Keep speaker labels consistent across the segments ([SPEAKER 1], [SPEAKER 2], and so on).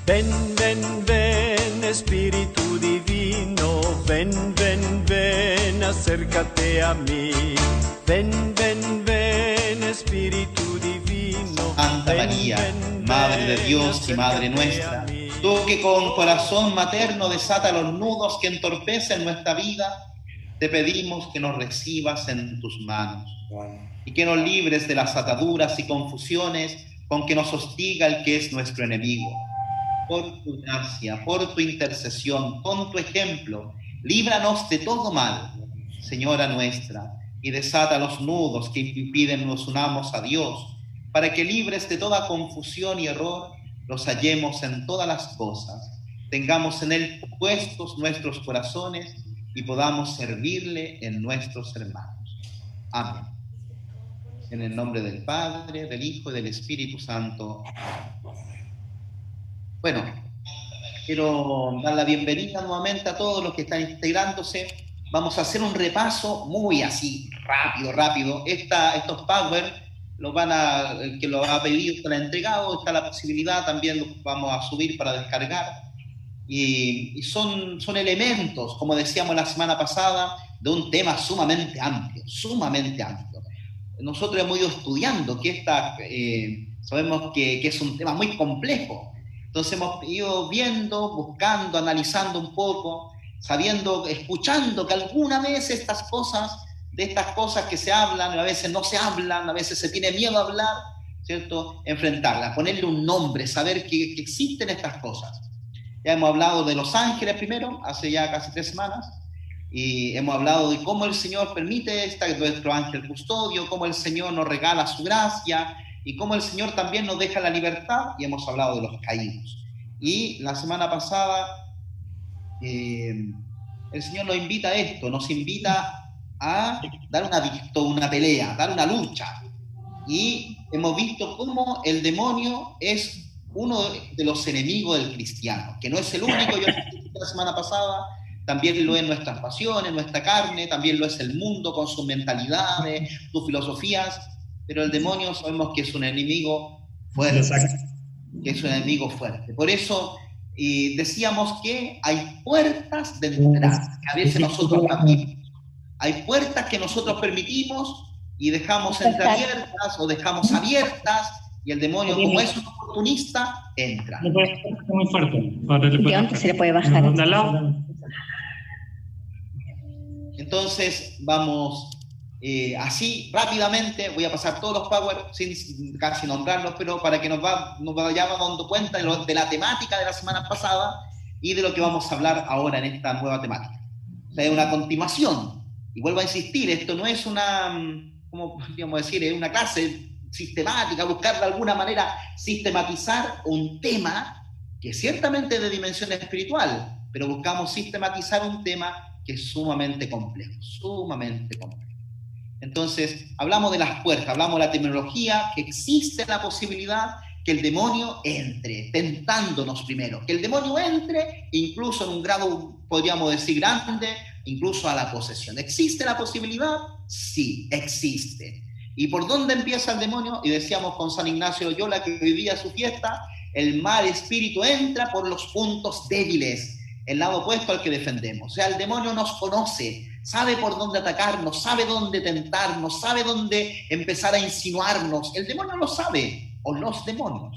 [SPEAKER 1] Ven, ven, ven, Espíritu Divino, ven, ven, ven, acércate a mí. Ven, ven, ven, Espíritu Divino.
[SPEAKER 2] Santa María, Madre de Dios y Madre nuestra, tú que con corazón materno desata los nudos que entorpecen nuestra vida, te pedimos que nos recibas en tus manos y que nos libres de las ataduras y confusiones con que nos hostiga el que es nuestro enemigo. Por tu gracia, por tu intercesión, con tu ejemplo, líbranos de todo mal, Señora nuestra, y desata los nudos que impiden nos unamos a Dios, para que libres de toda confusión y error, los hallemos en todas las cosas, tengamos en Él puestos nuestros corazones y podamos servirle en nuestros hermanos. Amén. En el nombre del Padre, del Hijo y del Espíritu Santo. Bueno, quiero dar la bienvenida nuevamente a todos los que están integrándose. Vamos a hacer un repaso muy así, rápido. Estos Power, el que lo ha pedido está entregado, está la posibilidad, también lo vamos a subir para descargar. Y son elementos, como decíamos la semana pasada, de un tema sumamente amplio. Nosotros hemos ido estudiando sabemos que es un tema muy complejo. Entonces hemos ido viendo, buscando, analizando un poco, escuchando que alguna vez de estas cosas que se hablan, a veces no se hablan, a veces se tiene miedo a hablar, ¿cierto? Enfrentarlas, ponerle un nombre, saber que existen estas cosas. Ya hemos hablado de los ángeles primero, hace ya casi 3 semanas, y hemos hablado de cómo el Señor permite nuestro ángel custodio, cómo el Señor nos regala su gracia, y cómo el Señor también nos deja la libertad, y hemos hablado de los caídos. Y la semana pasada, el Señor nos invita a esto, nos invita a dar una pelea, dar una lucha. Y hemos visto cómo el demonio es uno de los enemigos del cristiano, que no es el único. Yo lo dije la semana pasada, también lo es nuestras pasiones, nuestra carne, también lo es el mundo con sus mentalidades, sus filosofías. Pero el demonio sabemos que es un enemigo fuerte, Por eso decíamos que hay puertas de entrada, que a veces nosotros abrimos. Hay puertas que nosotros permitimos y dejamos entreabiertas o dejamos abiertas, y el demonio, como es un oportunista, entra.
[SPEAKER 3] Muy fuerte.
[SPEAKER 4] Se le puede bajar.
[SPEAKER 2] Entonces, vamos... así rápidamente voy a pasar todos los power sin casi nombrarlos, pero para que nos vayamos dando cuenta de la temática de la semana pasada y de lo que vamos a hablar ahora en esta nueva temática. O sea, es una continuación, y vuelvo a insistir, esto no es como podríamos decir, es una clase sistemática, buscar de alguna manera sistematizar un tema que ciertamente es de dimensión espiritual, pero buscamos sistematizar un tema que es sumamente complejo. Entonces, hablamos de las puertas, hablamos de la terminología, que existe la posibilidad que el demonio entre, tentándonos primero, que el demonio entre, incluso en un grado, podríamos decir, grande, incluso a la posesión. ¿Existe la posibilidad? Sí, existe. ¿Y por dónde empieza el demonio? Y decíamos con San Ignacio de Loyola, que vivía su fiesta, el mal espíritu entra por los puntos débiles, el lado opuesto al que defendemos. O sea, el demonio nos conoce, sabe por dónde atacarnos, sabe dónde tentarnos, sabe dónde empezar a insinuarnos. El demonio lo sabe, o los demonios,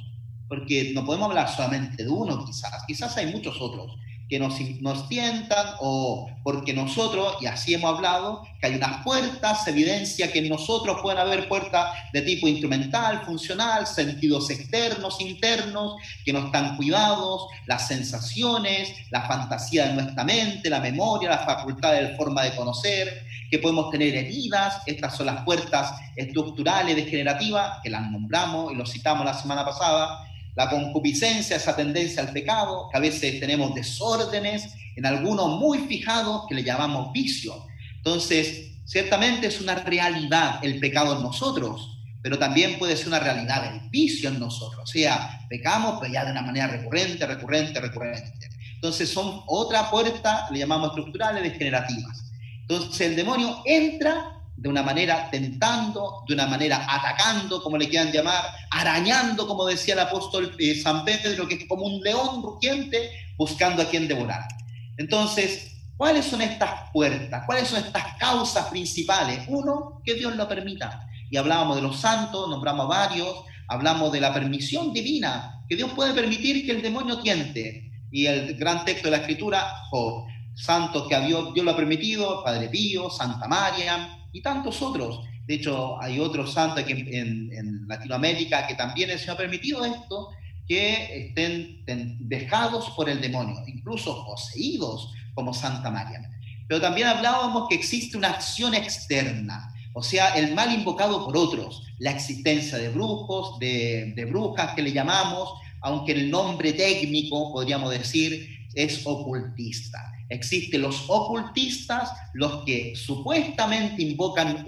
[SPEAKER 2] porque no podemos hablar solamente de uno, quizás hay muchos otros que nos tientan, o porque nosotros, y así hemos hablado, que hay unas puertas, se evidencia que en nosotros pueden haber puertas de tipo instrumental, funcional, sentidos externos, internos, que no están cuidados, las sensaciones, la fantasía de nuestra mente, la memoria, la facultad de forma de conocer, que podemos tener heridas. Estas son las puertas estructurales, degenerativas, que las nombramos y lo citamos la semana pasada. La concupiscencia, esa tendencia al pecado, que a veces tenemos desórdenes, en algunos muy fijados, que le llamamos vicio. Entonces, ciertamente es una realidad el pecado en nosotros, pero también puede ser una realidad el vicio en nosotros. O sea, pecamos, pero ya de una manera recurrente. Entonces, son otra puerta, le llamamos estructurales, degenerativas. Entonces, el demonio entra de una manera tentando, de una manera atacando, como le quieran llamar, arañando, como decía el apóstol San Pedro, que es como un león rugiente buscando a quien devorar. Entonces, ¿cuáles son estas puertas? ¿Cuáles son estas causas principales? Uno, que Dios lo permita. Y hablábamos de los santos, nombramos varios, hablamos de la permisión divina, que Dios puede permitir que el demonio tiente. Y el gran texto de la Escritura, Job, santos que a Dios lo ha permitido, Padre Pío, Santa María y tantos otros. De hecho, hay otros santos aquí en Latinoamérica que también el Señor ha permitido esto, que estén dejados por el demonio, incluso poseídos, como Santa María. Pero también hablábamos que existe una acción externa, o sea, el mal invocado por otros, la existencia de brujos, de brujas que le llamamos, aunque el nombre técnico, podríamos decir, es ocultista. Existen los ocultistas, los que supuestamente invocan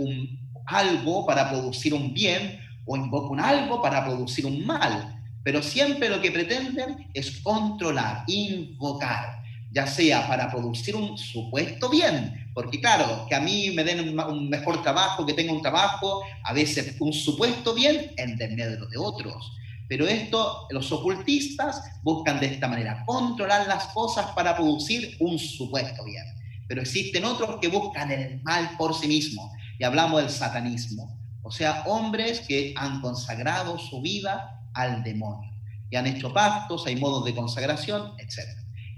[SPEAKER 2] algo para producir un bien, o invocan algo para producir un mal, pero siempre lo que pretenden es controlar, invocar, ya sea para producir un supuesto bien, porque claro, que a mí me den un mejor trabajo, que tenga un trabajo, a veces un supuesto bien en desmedro de otros. Pero esto, los ocultistas buscan de esta manera controlar las cosas para producir un supuesto bien. Pero existen otros que buscan el mal por sí mismos, y hablamos del satanismo, o sea, hombres que han consagrado su vida al demonio, y han hecho pactos, hay modos de consagración, etc.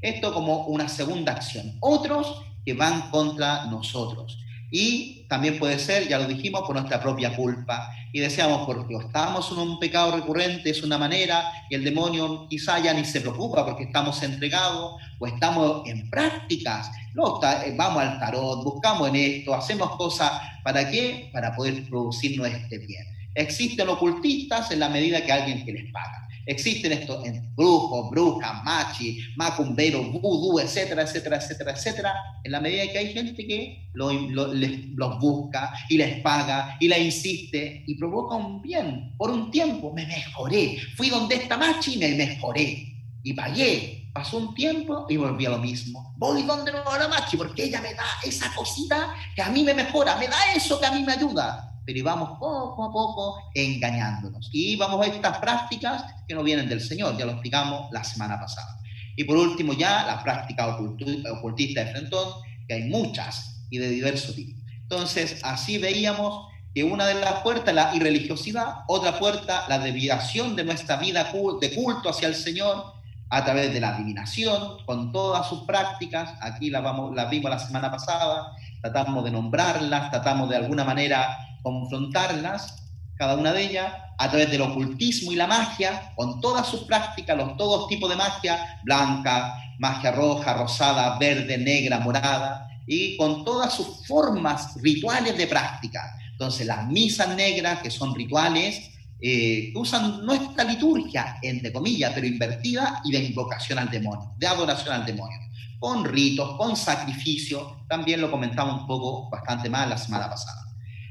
[SPEAKER 2] Esto como una segunda acción. Otros que van contra nosotros. Y también puede ser, ya lo dijimos, por nuestra propia culpa. Y decíamos, porque estamos en un pecado recurrente, es una manera, y el demonio quizá ya ni se preocupa porque estamos entregados, o estamos en prácticas. No, vamos al tarot, buscamos en esto, hacemos cosas, ¿para qué? Para poder producirnos este bien. Existen ocultistas en la medida que alguien que les paga. Existen estos brujos, brujas, machi, macumberos, vudú, etcétera, etcétera, etcétera, etcétera, en la medida que hay gente que los busca y les paga y la insiste y provoca un bien. Por un tiempo me mejoré, fui donde esta machi y me mejoré y pagué. Pasó un tiempo y volví a lo mismo. Voy donde la machi porque ella me da esa cosita que a mí me mejora, me da eso que a mí me ayuda. Pero íbamos poco a poco engañándonos. Y vamos a estas prácticas que no vienen del Señor, ya lo explicamos la semana pasada. Y por último ya la práctica ocultista de frentón, que hay muchas y de diverso tipo. Entonces, así veíamos que una de las puertas, la irreligiosidad, otra puerta, la desviación de nuestra vida de culto hacia el Señor, a través de la adivinación, con todas sus prácticas, aquí las vimos la semana pasada, tratamos de nombrarlas, tratamos de alguna manera confrontarlas, cada una de ellas, a través del ocultismo y la magia, con todas sus prácticas, todos tipos de magia, blanca, magia roja, rosada, verde, negra, morada, y con todas sus formas rituales de práctica. Entonces, las misas negras, que son rituales, que usan nuestra liturgia, entre comillas, pero invertida, y de invocación al demonio, de adoración al demonio, con ritos, con sacrificio, también lo comentamos un poco, bastante más la semana pasada.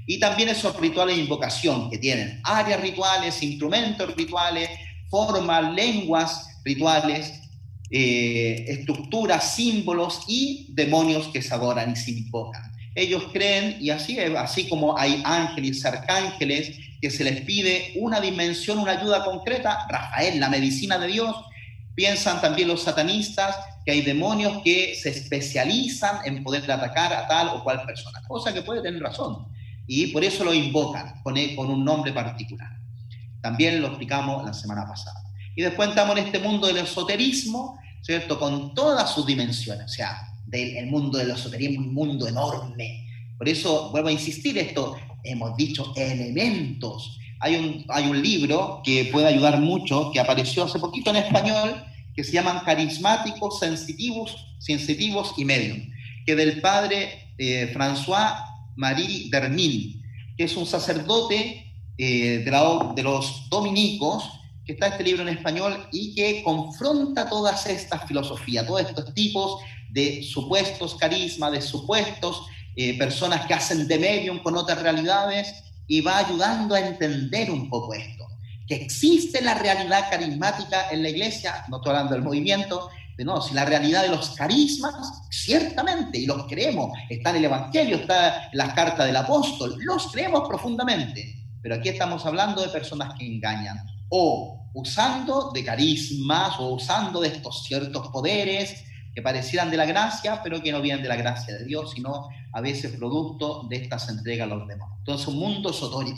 [SPEAKER 2] Y también esos rituales de invocación que tienen áreas rituales, instrumentos rituales, formas, lenguas rituales, estructuras, símbolos y demonios que se adoran y se invocan. Ellos creen, y así como hay ángeles, arcángeles, que se les pide una dimensión, una ayuda concreta, Rafael, la medicina de Dios, piensan también los satanistas que hay demonios que se especializan en poder atacar a tal o cual persona, cosa que puede tener razón. Y por eso lo invocan con un nombre particular. También lo explicamos la semana pasada. Y después entramos en este mundo del esoterismo, ¿cierto? Con todas sus dimensiones. O sea, el mundo del esoterismo es un mundo enorme. Por eso, vuelvo a insistir esto, hemos dicho elementos. Hay un libro que puede ayudar mucho, que apareció hace poquito en español, que se llaman Carismáticos, Sensitivos y Medium, que del padre François-Marie Dermin, que es un sacerdote de los dominicos, que está este libro en español y que confronta todas estas filosofías, todos estos tipos de supuestos carismas, de supuestos personas que hacen de medium con otras realidades, y va ayudando a entender un poco esto, que existe la realidad carismática en la iglesia, no estoy hablando del movimiento, Pero no, si la realidad de los carismas, ciertamente, y los creemos, está en el Evangelio, está en las cartas del apóstol, los creemos profundamente. Pero aquí estamos hablando de personas que engañan, o usando de carismas, o usando de estos ciertos poderes que parecieran de la gracia, pero que no vienen de la gracia de Dios, sino a veces producto de estas entregas a los demonios. Entonces, un mundo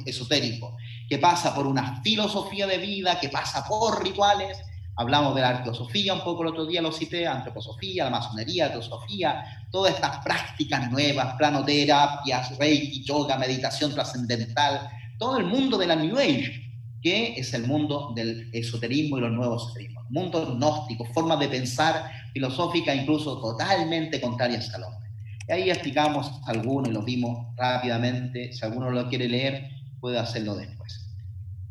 [SPEAKER 2] esotérico que pasa por una filosofía de vida, que pasa por rituales. Hablamos de la arqueosofía un poco el otro día, lo cité, antroposofía, la masonería, teosofía, todas estas prácticas nuevas, planoterapias, reiki, yoga, meditación trascendental, todo el mundo de la New Age, que es el mundo del esoterismo y los nuevos esoterismos, mundo gnóstico, formas de pensar filosóficas incluso totalmente contrarias al hombre. Y ahí explicamos algunos y los vimos rápidamente. Si alguno lo quiere leer, puede hacerlo después.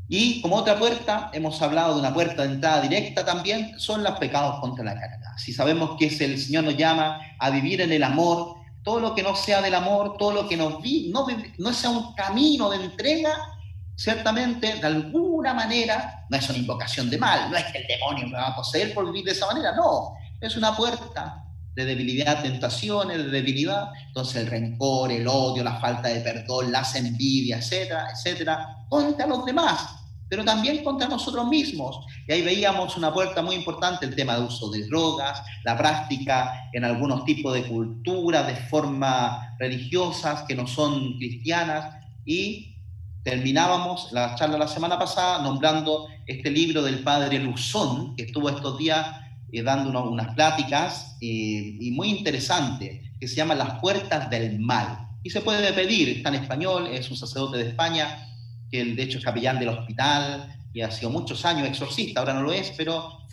[SPEAKER 2] Y como otra puerta, hemos hablado de una puerta de entrada directa también, son los pecados contra la caridad. Si sabemos que el Señor nos llama a vivir en el amor, todo lo que no sea del amor, todo lo que no sea un camino de entrega, ciertamente, de alguna manera, no es una invocación de mal, no es que el demonio me va a poseer por vivir de esa manera, no, es una puerta de debilidad, tentaciones, de debilidad. Entonces el rencor, el odio, la falta de perdón, las envidias, etcétera, etcétera, contra los demás, pero también contra nosotros mismos. Y ahí veíamos una puerta muy importante, el tema de uso de drogas, la práctica en algunos tipos de culturas, de formas religiosas que no son cristianas, y terminábamos la charla la semana pasada nombrando este libro del padre Luzón, que estuvo estos días dando unas pláticas y muy interesante, que se llama Las Puertas del Mal. Y se puede pedir, está en español, es un sacerdote de España, que él de hecho es capellán del hospital y ha sido muchos años exorcista, ahora no lo es, pero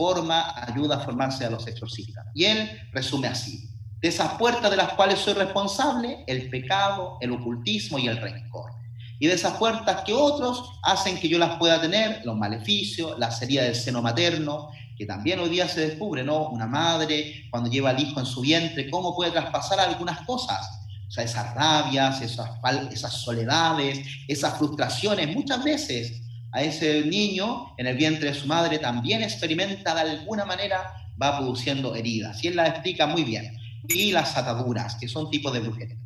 [SPEAKER 2] ayuda a formarse a los exorcistas. Y él resume así: de esas puertas de las cuales soy responsable, el pecado, el ocultismo y el rencor. Y de esas puertas que otros hacen que yo las pueda tener, los maleficios, la herida del seno materno, que también hoy día se descubre, ¿no? Una madre, cuando lleva al hijo en su vientre, cómo puede traspasar algunas cosas. O sea, esas rabias, esas soledades, esas frustraciones, muchas veces a ese niño en el vientre de su madre también experimenta de alguna manera, va produciendo heridas. Y él las explica muy bien. Y las ataduras, que son tipos de brujería.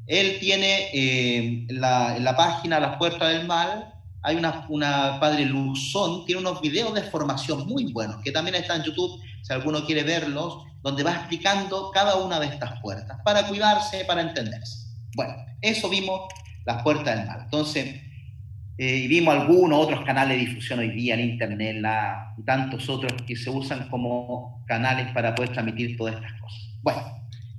[SPEAKER 2] Él tiene en la página Las Puertas del Mal, hay una padre Luzón, tiene unos videos de formación muy buenos, que también están en YouTube, si alguno quiere verlos, donde va explicando cada una de estas puertas, para cuidarse, para entenderse. Bueno, eso vimos, Las Puertas del Mal. Entonces, vimos algunos otros canales de difusión hoy día en Internet, y tantos otros que se usan como canales para poder transmitir todas estas cosas. Bueno,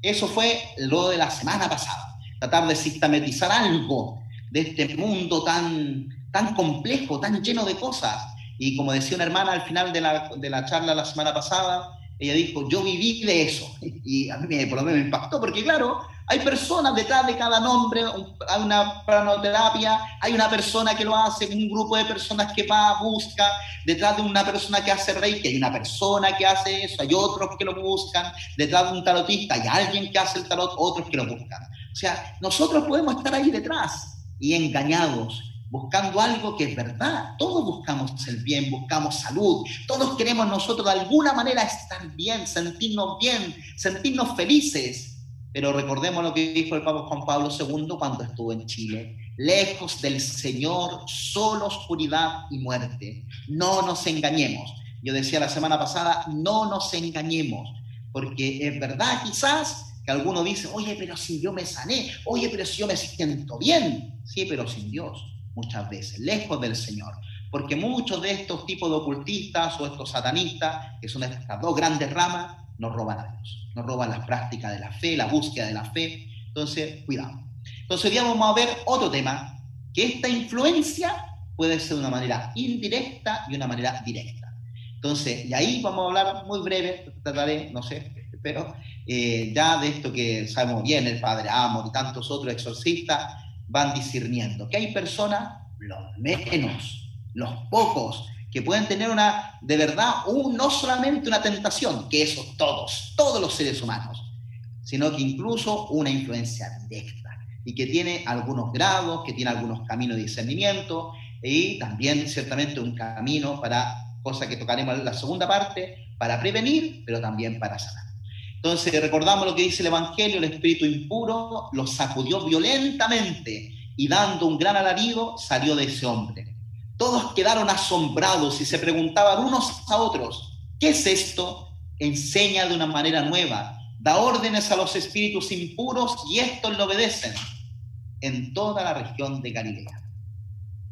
[SPEAKER 2] eso fue lo de la semana pasada. Tratar de sistematizar algo de este mundo tan complejo, tan lleno de cosas. Y como decía una hermana al final de la charla la semana pasada, ella dijo, yo viví de eso. Y a mí por lo menos me impactó, porque claro, hay personas detrás de cada nombre, hay una pranoterapia, hay una persona que lo hace, un grupo de personas que va, busca, detrás de una persona que hace reiki, hay una persona que hace eso, hay otros que lo buscan, detrás de un tarotista hay alguien que hace el tarot, otros que lo buscan. O sea, nosotros podemos estar ahí detrás y engañados, buscando algo que es verdad. Todos buscamos el bien, buscamos salud, todos queremos nosotros de alguna manera estar bien, sentirnos felices. Pero recordemos lo que dijo el Papa Juan Pablo II cuando estuvo en Chile: lejos del Señor, solo oscuridad y muerte. No nos engañemos. Yo decía la semana pasada, no nos engañemos, porque es verdad quizás que alguno dice, oye, pero si yo me sané, oye, pero si yo me siento bien. Sí, pero sin Dios, muchas veces, lejos del Señor. Porque muchos de estos tipos de ocultistas o estos satanistas, que son estas dos grandes ramas, nos roban a Dios, nos roban las prácticas de la fe, la búsqueda de la fe. Entonces, cuidado. Entonces, hoy día vamos a ver otro tema, que esta influencia puede ser de una manera indirecta y una manera directa. Entonces, y ahí vamos a hablar muy breve, trataré, no sé, pero ya de esto que sabemos bien, el Padre Amor y tantos otros exorcistas van discerniendo que hay personas, los menos, los pocos, que pueden tener de verdad, no solamente una tentación, que eso todos los seres humanos, sino que incluso una influencia directa, y que tiene algunos grados, que tiene algunos caminos de discernimiento, y también ciertamente un camino para cosa que tocaremos en la segunda parte, para prevenir, pero también para sanar. Entonces, recordamos lo que dice el Evangelio: el espíritu impuro lo sacudió violentamente y dando un gran alarido salió de ese hombre. Todos quedaron asombrados y se preguntaban unos a otros: ¿qué es esto? Enseña de una manera nueva, da órdenes a los espíritus impuros y estos le obedecen, en toda la región de Galilea.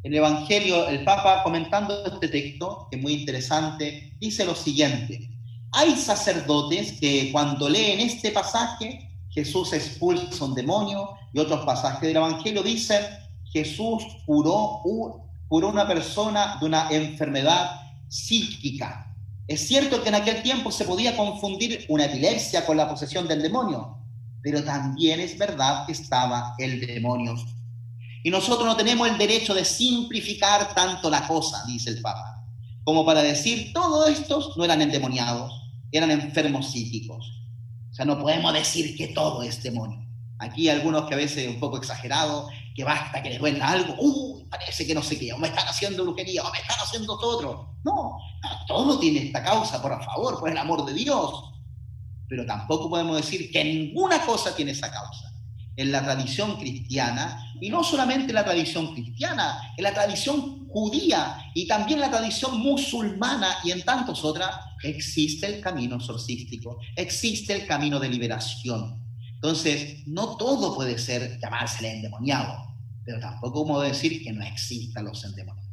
[SPEAKER 2] En el Evangelio, el Papa, comentando este texto, que es muy interesante, dice lo siguiente: hay sacerdotes que cuando leen este pasaje, Jesús expulsa un demonio, y otros pasajes del Evangelio dicen: Jesús curó una persona de una enfermedad psíquica. Es cierto que en aquel tiempo se podía confundir una epilepsia con la posesión del demonio, pero también es verdad que estaba el demonio. Y nosotros no tenemos el derecho de simplificar tanto la cosa, dice el Papa, como para decir: todos estos no eran endemoniados, eran enfermos psíquicos. O sea, no podemos decir que todo es demonio. Aquí algunos que a veces un poco exagerados, que basta que les duela algo, parece que no sé qué, o me están haciendo brujería, o me están haciendo todo otro. No, todo tiene esta causa, por favor, por el amor de Dios. Pero tampoco podemos decir que ninguna cosa tiene esa causa. En la tradición cristiana, y no solamente en la tradición cristiana, en la tradición judía y también en la tradición musulmana y en tantas otras, existe el camino exorcístico, existe el camino de liberación. Entonces, no todo puede ser llamársele endemoniado, pero tampoco podemos decir que no existan los endemoniados.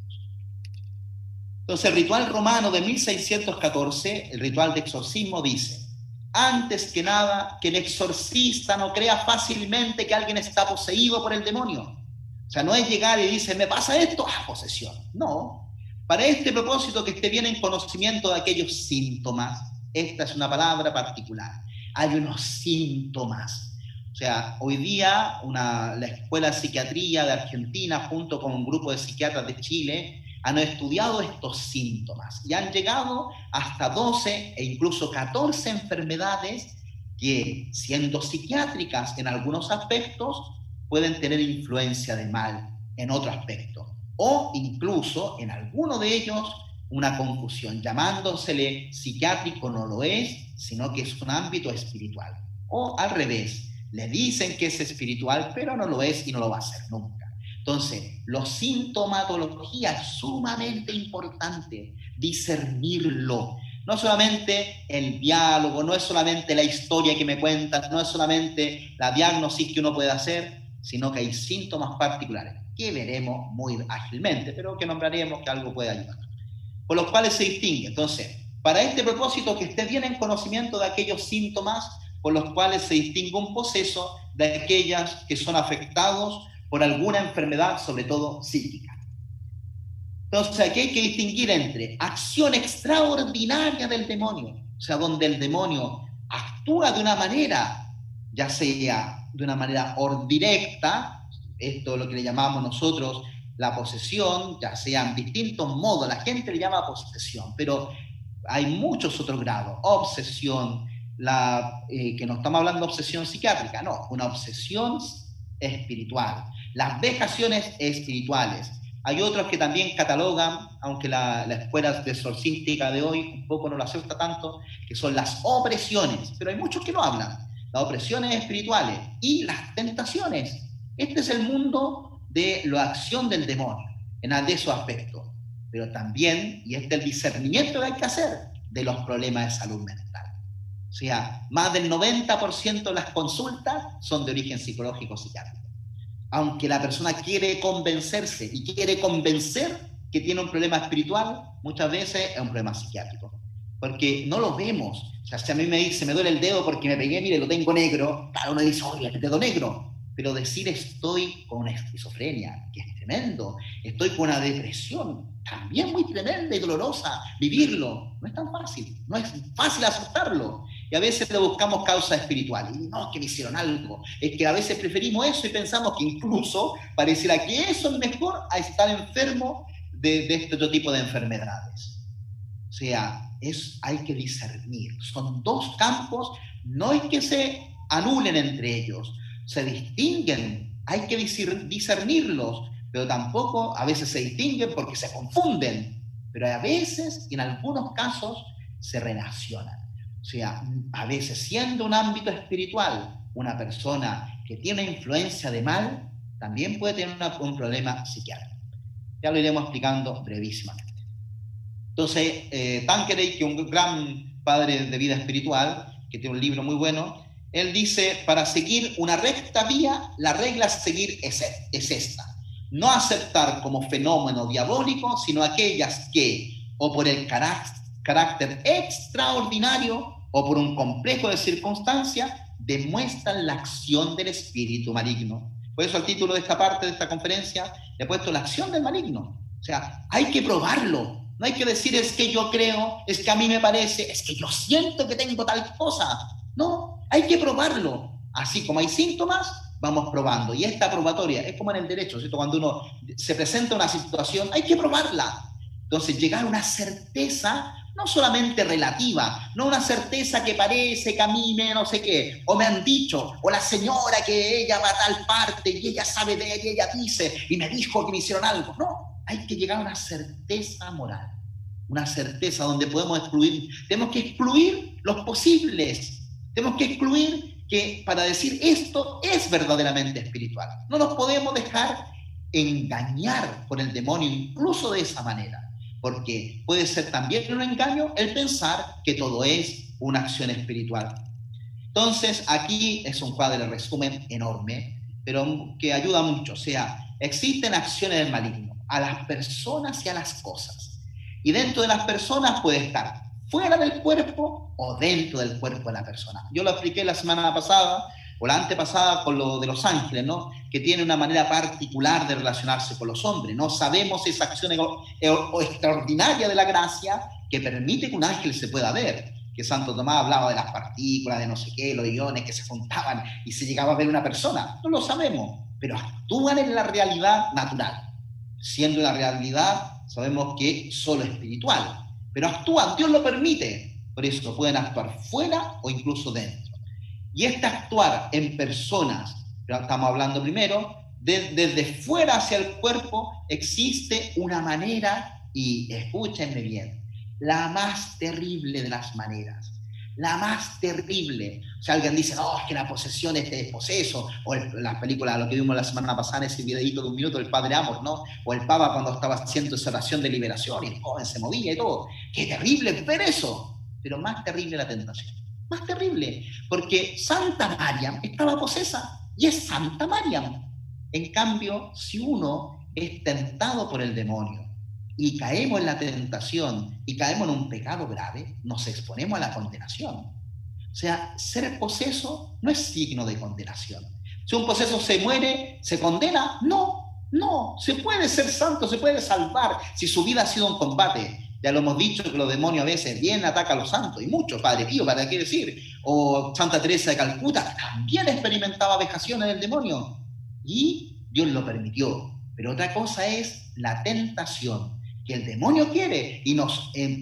[SPEAKER 2] Entonces, el ritual romano de 1614, el ritual de exorcismo, dice: antes que nada, que el exorcista no crea fácilmente que alguien está poseído por el demonio. O sea, no es llegar y dice: me pasa esto, posesión. No. Para este propósito, que esté bien en conocimiento de aquellos síntomas. Esta es una palabra particular. Hay unos síntomas. O sea, hoy día la Escuela de Psiquiatría de Argentina, junto con un grupo de psiquiatras de Chile, han estudiado estos síntomas y han llegado hasta 12 e incluso 14 enfermedades que, siendo psiquiátricas en algunos aspectos, pueden tener influencia de mal en otro aspecto, o incluso en alguno de ellos una confusión, llamándosele psiquiátrico no lo es, sino que es un ámbito espiritual, o al revés, le dicen que es espiritual, pero no lo es y no lo va a ser nunca. Entonces, la sintomatología es sumamente importante, discernirlo. No solamente el diálogo, no es solamente la historia que me cuentan, no es solamente la diagnosis que uno puede hacer, sino que hay síntomas particulares que veremos muy ágilmente, pero que nombraremos, que algo puede ayudar, por los cuales se distingue. Entonces, para este propósito, que esté bien en conocimiento de aquellos síntomas por los cuales se distingue un poseso de aquellas que son afectados por alguna enfermedad, sobre todo psíquica. Entonces, aquí hay que distinguir entre acción extraordinaria del demonio, o sea, donde el demonio actúa de una manera, ya sea de una manera directa, esto es lo que le llamamos nosotros la posesión, ya sean distintos modos, la gente le llama posesión, pero hay muchos otros grados: obsesión, que no estamos hablando de obsesión psiquiátrica, no, una obsesión espiritual, las vejaciones espirituales. Hay otros que también catalogan, aunque la escuela exorcística de hoy un poco no lo acepta tanto, que son las opresiones, pero hay muchos que no hablan, las opresiones espirituales y las tentaciones. Este es el mundo de la acción del demonio, en de esos aspectos, pero también, y este es el discernimiento que hay que hacer, de los problemas de salud mental. O sea, más del 90% de las consultas son de origen psicológico psiquiátrico. Aunque la persona quiere convencerse y quiere convencer que tiene un problema espiritual, muchas veces es un problema psiquiátrico. Porque no lo vemos. O sea, si a mí me dice: me duele el dedo porque me pegué, mire, lo tengo negro, claro, uno dice: oye, el dedo negro. Pero decir estoy con una esquizofrenia, que es tremendo, estoy con una depresión, también muy tremenda y dolorosa, vivirlo, no es tan fácil, no es fácil aceptarlo. Y a veces le buscamos causas espirituales, y no, que me hicieron algo, es que a veces preferimos eso y pensamos que incluso pareciera que eso es mejor a estar enfermo de este otro tipo de enfermedades. O sea, hay que discernir, son dos campos, no es que se anulen entre ellos, se distinguen, hay que discernirlos, pero tampoco a veces se distinguen porque se confunden, pero a veces, en algunos casos, se relacionan. O sea, a veces siendo un ámbito espiritual, una persona que tiene influencia de mal, también puede tener un problema psiquiátrico. Ya lo iremos explicando brevísimamente. Entonces, Tanqueray, que es un gran padre de vida espiritual, que tiene un libro muy bueno, él dice, para seguir una recta vía, la regla a seguir es esta. No aceptar como fenómeno diabólico, sino aquellas que, o por el carácter extraordinario, o por un complejo de circunstancias, demuestran la acción del espíritu maligno. Por eso el título de esta parte de esta conferencia le he puesto la acción del maligno. O sea, hay que probarlo. No hay que decir es que yo creo, es que a mí me parece, es que yo siento que tengo tal cosa. No, hay que probarlo. Así como hay síntomas, vamos probando. Y esta probatoria es como en el derecho, ¿cierto? Cuando uno se presenta una situación, hay que probarla. Entonces, llegar a una certeza no solamente relativa, no una certeza que parece, que a mí me no sé qué, o me han dicho, o la señora que ella va a tal parte y ella sabe de ella y ella dice, y me dijo que me hicieron algo. No, hay que llegar a una certeza moral, una certeza donde podemos excluir, tenemos que excluir los posibles, tenemos que excluir que para decir esto es verdaderamente espiritual. No nos podemos dejar engañar por el demonio incluso de esa manera. Porque puede ser también un engaño el pensar que todo es una acción espiritual. Entonces, aquí es un cuadro de resumen enorme, pero que ayuda mucho. O sea, existen acciones del maligno a las personas y a las cosas. Y dentro de las personas puede estar fuera del cuerpo o dentro del cuerpo de la persona. Yo lo expliqué la semana pasada o la antepasada con lo de los ángeles, ¿no? Que tiene una manera particular de relacionarse con los hombres. No sabemos esa acción extraordinaria de la gracia que permite que un ángel se pueda ver. Que Santo Tomás hablaba de las partículas, de no sé qué, los iones que se juntaban y se llegaba a ver una persona. No lo sabemos, pero actúan en la realidad natural. Siendo la realidad, sabemos que solo espiritual. Pero actúan, Dios lo permite. Por eso pueden actuar fuera o incluso dentro. Y actuar en personas, estamos hablando primero, desde fuera hacia el cuerpo, existe una manera, y escúchenme bien, la más terrible de las maneras, la más terrible. O sea, alguien dice, no, es que la posesión es poseso, o las películas, lo que vimos la semana pasada, ese videíto de 1 minuto del Padre Amor, ¿no? O el Papa cuando estaba haciendo esa oración de liberación, y el joven se movía y todo. ¡Qué terrible ver eso! Pero más terrible la tentación. Más terrible, porque Santa Mariam estaba posesa y es Santa Mariam. En cambio, si uno es tentado por el demonio y caemos en la tentación y caemos en un pecado grave, nos exponemos a la condenación. O sea, ser poseso no es signo de condenación. Si un poseso se muere, ¿se condena? No, se puede ser santo, se puede salvar si su vida ha sido un combate. Ya lo hemos dicho que los demonios a veces vienen, atacan a los santos, y muchos, Padre Pío, ¿para qué decir? O Santa Teresa de Calcuta, también experimentaba vejaciones del demonio, y Dios lo permitió. Pero otra cosa es la tentación, que el demonio quiere, y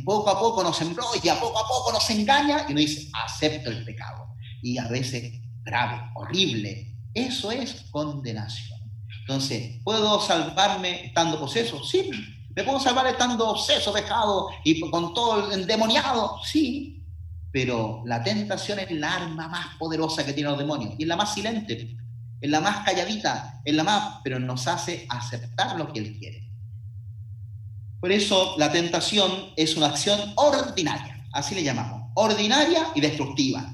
[SPEAKER 2] poco a poco nos embrolla, poco a poco nos engaña, y nos dice, acepto el pecado. Y a veces grave, horrible. Eso es condenación. Entonces, ¿puedo salvarme estando poseso? Sí. ¿Me puedo salvar estando obseso, dejado y con todo endemoniado? Sí, pero la tentación es la arma más poderosa que tienen los demonios, y es la más silente, es la más calladita, es la más, pero nos hace aceptar lo que Él quiere. Por eso la tentación es una acción ordinaria, así le llamamos, ordinaria y destructiva.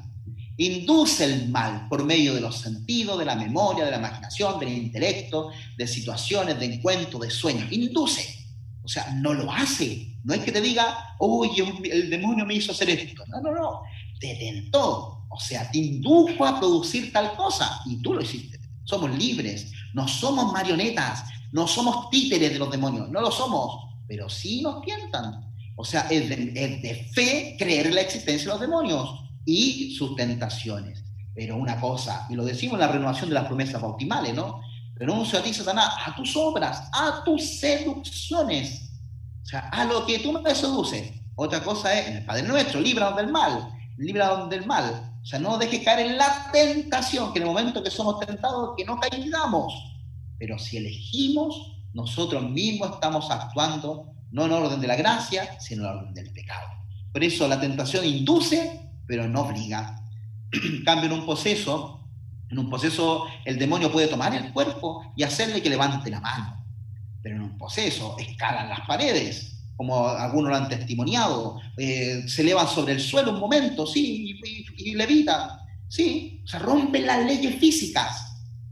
[SPEAKER 2] Induce el mal por medio de los sentidos, de la memoria, de la imaginación, del intelecto, de situaciones, de encuentro, de sueños. Induce. O sea, no lo hace. No es que te diga, oye, el demonio me hizo hacer esto. No. Te tentó. O sea, te indujo a producir tal cosa y tú lo hiciste. Somos libres. No somos marionetas. No somos títeres de los demonios. No lo somos. Pero sí nos tientan. O sea, es de fe creer en la existencia de los demonios y sus tentaciones. Pero una cosa, y lo decimos en la renovación de las promesas bautismales, ¿no? Renuncio a ti, Satanás, a tus obras, a tus seducciones. O sea, a lo que tú me seduces. Otra cosa es, en el Padre Nuestro, líbranos del mal. Líbranos del mal. O sea, no dejes caer en la tentación, que en el momento que somos tentados, que no caigamos. Pero si elegimos, nosotros mismos estamos actuando no en orden de la gracia, sino en orden del pecado. Por eso la tentación induce, pero no obliga. En cambio, en un poseso el demonio puede tomar el cuerpo y hacerle que levante la mano. Pero en un poseso escalan las paredes, como algunos lo han testimoniado, se elevan sobre el suelo un momento, sí, y levitan, sí, o sea, rompen las leyes físicas.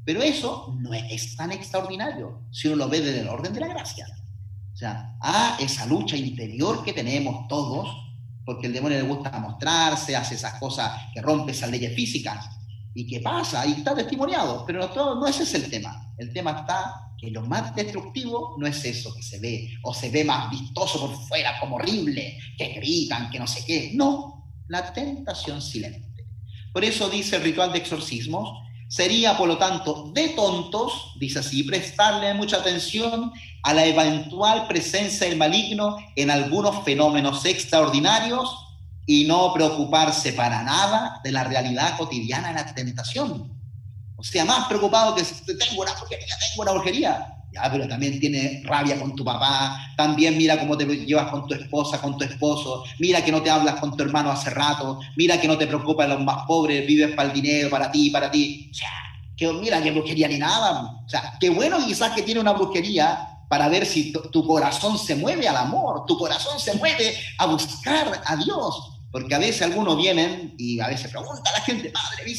[SPEAKER 2] Pero eso no es tan extraordinario si uno lo ve desde el orden de la gracia. O sea, a esa lucha interior que tenemos todos, porque el demonio le gusta mostrarse, hace esas cosas que rompe esas leyes físicas. ¿Y qué pasa? Y está testimoniado, pero no ese es el tema. El tema está que lo más destructivo no es eso que se ve, o se ve más vistoso por fuera, como horrible, que gritan, que no sé qué. No, la tentación silente. Por eso dice el ritual de exorcismos, sería por lo tanto de tontos, dice así, prestarle mucha atención a la eventual presencia del maligno en algunos fenómenos extraordinarios y no preocuparse para nada de la realidad cotidiana de la tentación. O sea, más preocupado que tengo una brujería. Ya, pero también tiene rabia con tu papá, también mira cómo te llevas con tu esposa, con tu esposo, mira que no te hablas con tu hermano hace rato, mira que no te preocupa de los más pobres, vives para el dinero, para ti. O sea, que mira que brujería ni nada. O sea, qué bueno quizás que tiene una brujería para ver si tu corazón se mueve al amor, tu corazón se mueve a buscar a Dios. Porque a veces algunos vienen y a veces pregunta a la gente, padre, ¿me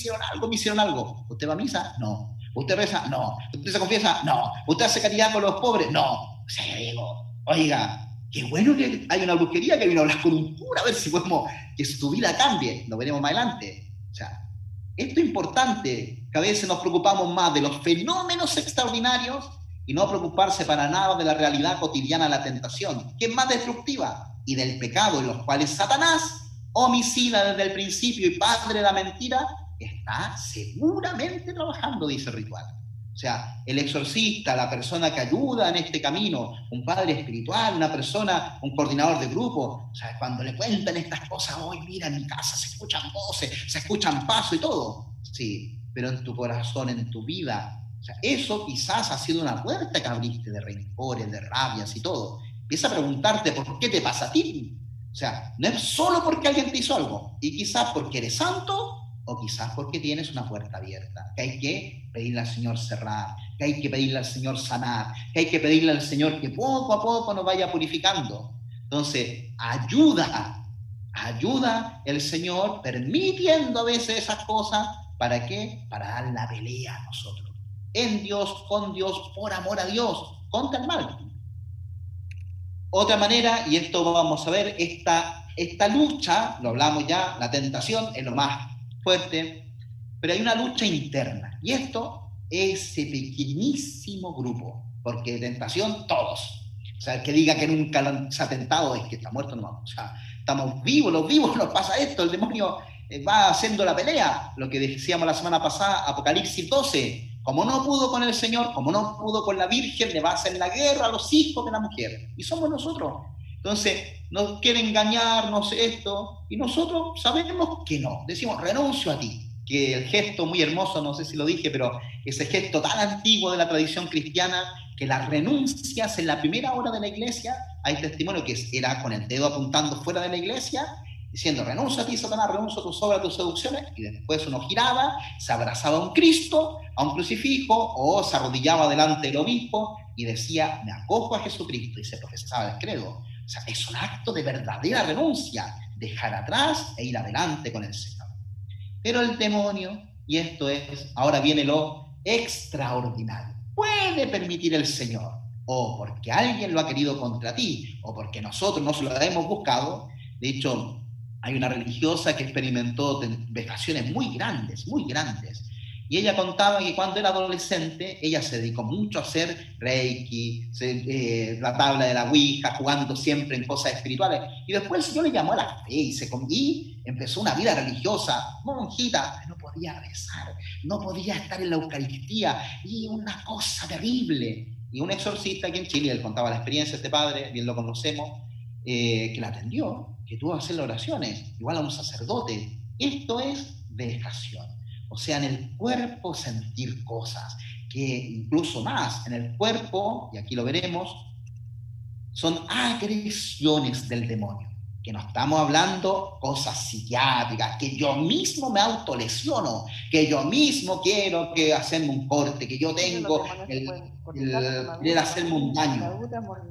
[SPEAKER 2] hicieron algo? ¿Usted va a misa? No. ¿Usted reza? No. ¿Usted se confiesa? No. ¿Usted hace caridad con los pobres? No. O sea, yo digo, oiga, qué bueno que hay una brujería que vino a hablar con un cura a ver si podemos que su vida cambie. Lo veremos más adelante. O sea, esto es importante, que a veces nos preocupamos más de los fenómenos extraordinarios y no preocuparse para nada de la realidad cotidiana de la tentación, que es más destructiva, y del pecado en los cuales Satanás, homicida desde el principio y padre de la mentira, está seguramente trabajando, dice el ritual. O sea, el exorcista, la persona que ayuda en este camino, un padre espiritual, una persona, un coordinador de grupo, o sea, cuando le cuentan estas cosas, hoy mira, en mi casa se escuchan voces, se escuchan pasos y todo. Sí, pero en tu corazón, en tu vida, o sea, eso quizás ha sido una puerta que abriste de rencores, de rabias y todo. Empieza a preguntarte por qué te pasa a ti. O sea, no es solo porque alguien te hizo algo, y quizás porque eres santo, o quizás porque tienes una puerta abierta, que hay que pedirle al Señor cerrar, que hay que pedirle al Señor sanar, que hay que pedirle al Señor que poco a poco nos vaya purificando. Entonces, ayuda el Señor permitiendo a veces esas cosas, ¿para qué? Para dar la pelea a nosotros. En Dios, con Dios, por amor a Dios, contra el mal. Otra manera, y esto vamos a ver, esta lucha, lo hablamos ya, la tentación es lo más fuerte, pero hay una lucha interna, y esto es ese pequeñísimo grupo, porque tentación todos. O sea, el que diga que nunca se ha tentado es que está muerto, no. O sea, estamos vivos, los vivos nos pasa esto, el demonio va haciendo la pelea, lo que decíamos la semana pasada, Apocalipsis 12, como no pudo con el Señor, como no pudo con la Virgen, le va a hacer la guerra a los hijos de la mujer. Y somos nosotros. Entonces, nos quiere engañar, no sé esto, y nosotros sabemos que no. Decimos, renuncio a ti. Que el gesto muy hermoso, no sé si lo dije, pero ese gesto tan antiguo de la tradición cristiana, que las renuncias en la primera hora de la iglesia, hay testimonio que era con el dedo apuntando fuera de la iglesia, diciendo, renuncio a ti, Satanás, renuncio a tus obras, a tus seducciones, y después uno giraba, se abrazaba a un Cristo, a un crucifijo, o se arrodillaba delante del obispo y decía, me acojo a Jesucristo, y se profesaba el credo. O sea, es un acto de verdadera renuncia, dejar atrás e ir adelante con el Señor. Pero el demonio, y esto es, ahora viene lo extraordinario, puede permitir el Señor, o porque alguien lo ha querido contra ti, o porque nosotros no se lo hemos buscado. De hecho, hay una religiosa que experimentó vejaciones muy grandes, y ella contaba que cuando era adolescente, ella se dedicó mucho a hacer reiki, la tabla de la ouija, jugando siempre en cosas espirituales, y después el Señor le llamó a la fe, y empezó una vida religiosa, monjita, no podía rezar, no podía estar en la Eucaristía, y una cosa terrible. Y un exorcista aquí en Chile, él contaba la experiencia de este padre, bien lo conocemos, que la atendió, que tuvo que hacerle oraciones, igual a un sacerdote. Esto es vejación. O sea, en el cuerpo sentir cosas, que incluso más, en el cuerpo, y aquí lo veremos, son agresiones del demonio, que no estamos hablando cosas psiquiátricas, que yo mismo me autolesiono, que yo mismo quiero que hacerme un corte, que yo tengo el hacerme un daño.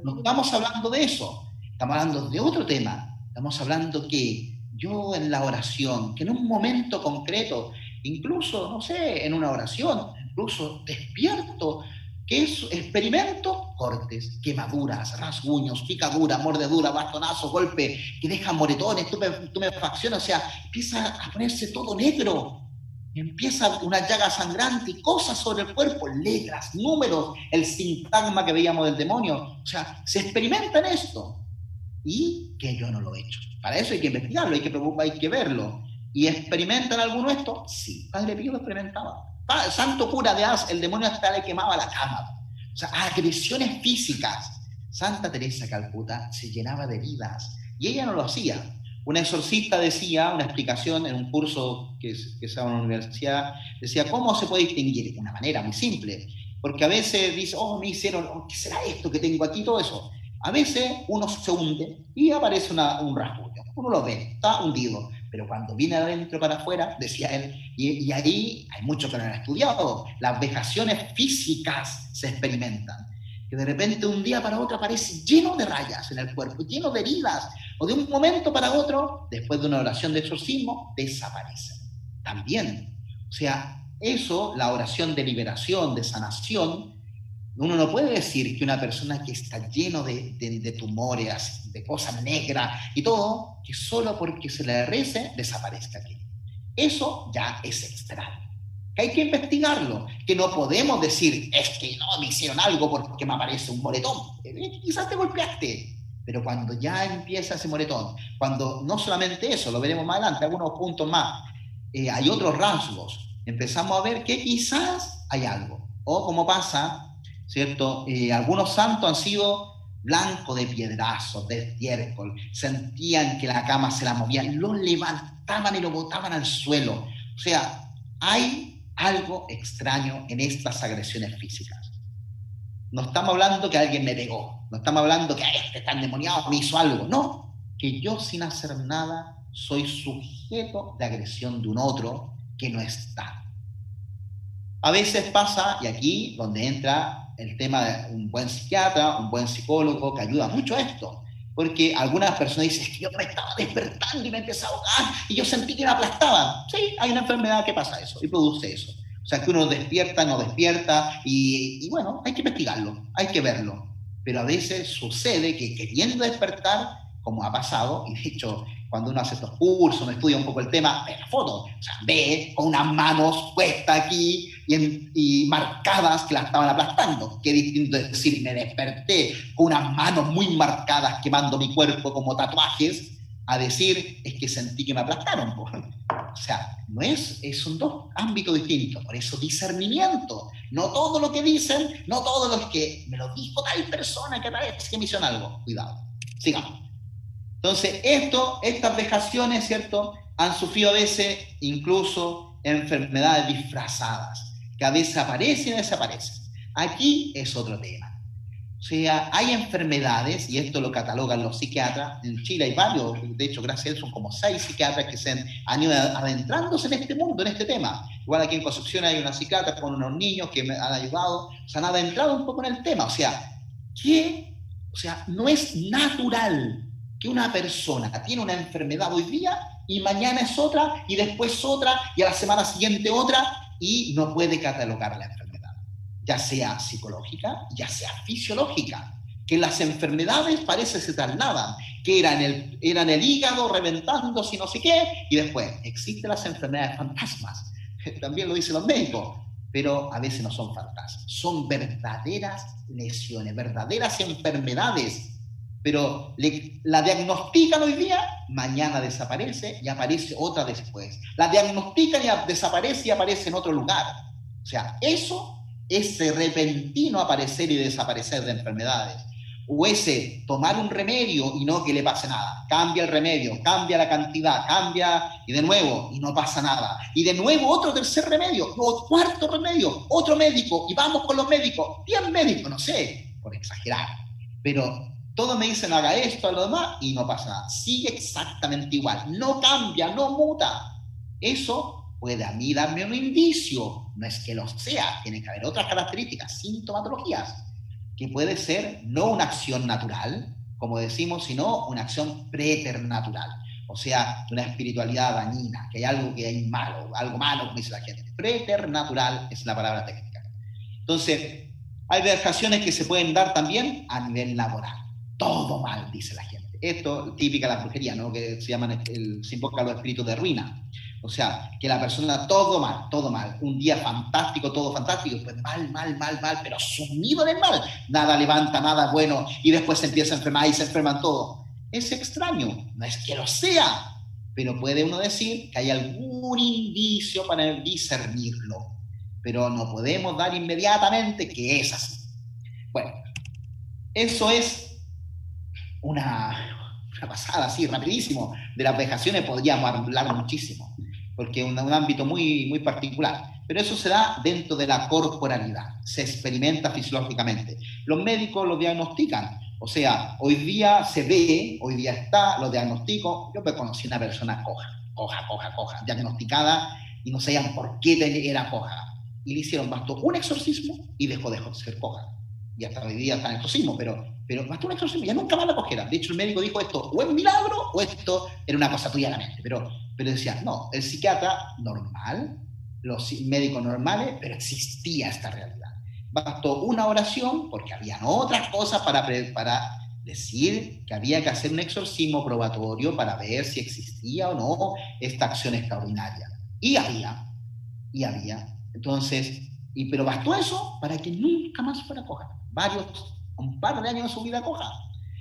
[SPEAKER 2] No estamos hablando de eso, estamos hablando de otro tema. Estamos hablando que yo en la oración, que en un momento concreto, incluso, no sé, en una oración, incluso despierto, que es, experimento cortes, quemaduras, rasguños, picaduras, mordeduras, bastonazos, golpes que dejan moretones, tumefacciones, o sea, empieza a ponerse todo negro, empieza una llaga sangrante y cosas sobre el cuerpo, letras, números, el sintagma que veíamos del demonio, o sea, se experimenta en esto y que yo no lo he hecho. Para eso hay que investigarlo, hay que verlo. ¿Y experimentan alguno esto? Sí, Padre Pío lo experimentaba. Santo cura de Ars, el demonio hasta le quemaba la cama. O sea, agresiones físicas. Santa Teresa de Calcuta se llenaba de heridas y ella no lo hacía. Una exorcista decía, una explicación en un curso que se daba en la universidad, decía, ¿cómo se puede distinguir? De una manera muy simple. Porque a veces dice, oh, me hicieron, oh, ¿qué será esto que tengo aquí? Todo eso. A veces uno se hunde y aparece un rasguño. Uno lo ve, está hundido. Pero cuando viene de adentro para afuera, decía él, y ahí hay muchos que lo han estudiado, las vejaciones físicas se experimentan, que de repente un día para otro aparece lleno de rayas en el cuerpo, lleno de heridas, o de un momento para otro, después de una oración de exorcismo, desaparecen. También, o sea, eso, la oración de liberación, de sanación, uno no puede decir que una persona que está lleno de tumores, de cosas negras y todo, que solo porque se le rece, desaparezca aquello. Eso ya es extraño. Que hay que investigarlo, que no podemos decir, es que no me hicieron algo porque me aparece un moretón. Quizás te golpeaste, pero cuando ya empieza ese moretón, cuando no solamente eso, lo veremos más adelante, algunos puntos más, hay otros rasgos, empezamos a ver que quizás hay algo. O como pasa, ¿cierto? Algunos santos han sido blancos de piedrazos, de estiércol, sentían que la cama se la movían, lo levantaban y lo botaban al suelo. O sea, hay algo extraño en estas agresiones físicas. No estamos hablando que alguien me pegó, no estamos hablando que este está endemoniado, me hizo algo, no, que yo sin hacer nada soy sujeto de agresión de un otro que no está. A veces pasa, y aquí donde entra el tema de un buen psiquiatra, un buen psicólogo, que ayuda mucho a esto, porque algunas personas dicen, es que yo me estaba despertando y me empecé a ahogar y yo sentí que me aplastaban. Sí, hay una enfermedad que pasa eso y produce eso. O sea, que uno despierta, no despierta, y bueno, hay que investigarlo, hay que verlo. Pero a veces sucede que queriendo despertar, como ha pasado, y de hecho, cuando uno hace estos cursos, uno estudia un poco el tema, ve la foto, o sea, ve con unas manos puestas aquí y marcadas que la estaban aplastando. Qué distinto es decir, me desperté con unas manos muy marcadas quemando mi cuerpo como tatuajes, a decir, es que sentí que me aplastaron. O sea, no es, son dos ámbitos distintos. Por eso discernimiento. No todo lo que dicen, no todo lo que me lo dijo tal persona que parece que me hicieron algo. Cuidado. Sigamos. Entonces, estas vejaciones, ¿cierto?, han sufrido a veces incluso enfermedades disfrazadas, que a veces aparecen y desaparecen. Aquí es otro tema. O sea, hay enfermedades, y esto lo catalogan los psiquiatras, en Chile hay varios, de hecho, gracias a él son como 6 psiquiatras que han ido adentrándose en este mundo, en este tema. Igual aquí en Concepción hay una psiquiatra con unos niños que me han ayudado, se han adentrado un poco en el tema. O sea, no es natural que una persona tiene una enfermedad hoy día y mañana es otra y después otra y a la semana siguiente otra y no puede catalogar la enfermedad, ya sea psicológica, ya sea fisiológica, que las enfermedades parece se trasladan, que eran el hígado reventándose y no sé qué, y después existen las enfermedades fantasmas, también lo dicen los médicos, pero a veces no son fantasmas, son verdaderas lesiones, verdaderas enfermedades. Pero la diagnostican hoy día, mañana desaparece y aparece otra después. La diagnostican y desaparece y aparece en otro lugar. O sea, eso, ese repentino aparecer y desaparecer de enfermedades, o ese tomar un remedio y no que le pase nada, cambia el remedio, cambia la cantidad, cambia y de nuevo y no pasa nada, y de nuevo otro tercer remedio, o cuarto remedio, otro médico, y vamos con los médicos, 10 médicos, no sé, por exagerar, pero todos me dicen haga esto, haga lo demás, y no pasa nada. Sigue exactamente igual, no cambia, no muta. Eso puede a mí darme un indicio, no es que lo sea, tiene que haber otras características, sintomatologías, que puede ser no una acción natural, como decimos, sino una acción preternatural. O sea, una espiritualidad dañina, que hay algo que hay malo, algo malo, como dice la gente. Preternatural es la palabra técnica. Entonces, hay dejaciones que se pueden dar también a nivel laboral. Todo mal, dice la gente. Esto típica de la brujería, ¿no? Que se invoca los espíritus de ruina. O sea, que la persona todo mal, todo mal. Un día fantástico, todo fantástico, y después mal, mal, mal, mal, pero sumido en el mal. Nada levanta, nada bueno, y después se empieza a enfermar y se enferman todos. Es extraño, no es que lo sea, pero puede uno decir que hay algún indicio para discernirlo, pero no podemos dar inmediatamente que es así. Bueno, eso es una pasada así, rapidísimo. De las vejaciones podríamos hablar muchísimo, porque es un ámbito muy, muy particular. Pero eso se da dentro de la corporalidad, se experimenta fisiológicamente. Los médicos lo diagnostican, o sea, hoy día se ve, hoy día está, lo diagnostico. Yo conocí una persona coja, diagnosticada, y no sabían por qué era coja. Y le hicieron, bastó un exorcismo y dejó de ser coja. Y hasta hoy día está en exorcismo, pero bastó un exorcismo, ya nunca más la cojera. De hecho, el médico dijo esto, o es milagro, o esto era una cosa tuya de la mente. Pero decía, no, el psiquiatra normal, los médicos normales, pero existía esta realidad. Bastó una oración, porque habían otras cosas para decir que había que hacer un exorcismo probatorio para ver si existía o no esta acción extraordinaria. Y había. Entonces, pero bastó eso para que nunca más fuera coja. Un par de años de su vida coja.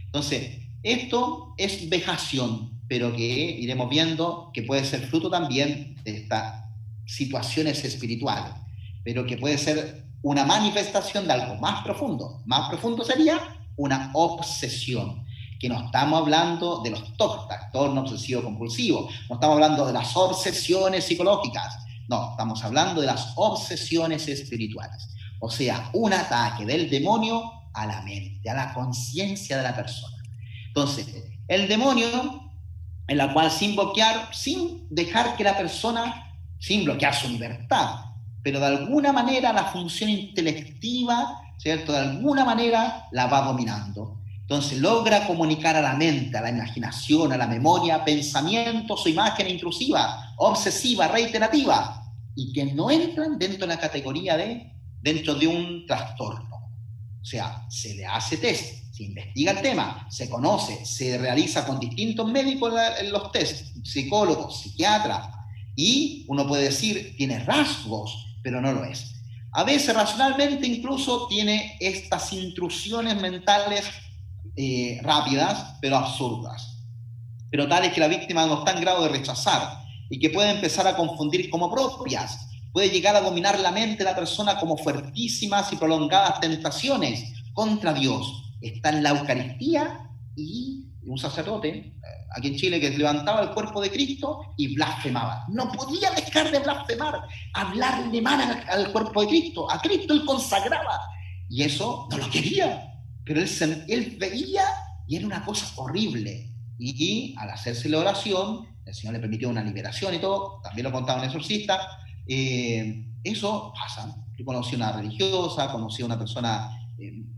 [SPEAKER 2] Entonces, esto es vejación, pero que iremos viendo que puede ser fruto también de estas situaciones espirituales, pero que puede ser una manifestación de algo más profundo. Más profundo sería una obsesión, que no estamos hablando de los TOC, trastorno obsesivo compulsivo, no estamos hablando de las obsesiones psicológicas, no, estamos hablando de las obsesiones espirituales. O sea, un ataque del demonio a la mente, a la conciencia de la persona. Entonces, el demonio, en la cual sin bloquear, sin dejar que la persona, sin bloquear su libertad, pero de alguna manera la función intelectiva, ¿cierto? De alguna manera la va dominando. Entonces logra comunicar a la mente, a la imaginación, a la memoria, pensamientos o imágenes intrusivas, obsesivas, reiterativas, y que no entran dentro de la categoría dentro de un trastorno. O sea, se le hace test, se investiga el tema, se conoce, se realiza con distintos médicos los test, psicólogos, psiquiatras, y uno puede decir, tiene rasgos, pero no lo es. A veces racionalmente incluso tiene estas intrusiones mentales rápidas, pero absurdas, pero tales que la víctima no está en grado de rechazar y que puede empezar a confundir como propias. Puede llegar a dominar la mente de la persona como fuertísimas y prolongadas tentaciones contra Dios. Está en la Eucaristía y un sacerdote, aquí en Chile, que levantaba el cuerpo de Cristo y blasfemaba. No podía dejar de blasfemar, hablarle mal al cuerpo de Cristo. A Cristo él consagraba. Y eso no lo quería. Pero él veía y era una cosa horrible. Y al hacerse la oración, el Señor le permitió una liberación y todo, también lo contaba un exorcista. Eso pasa. Yo conocí una religiosa, conocí a una persona,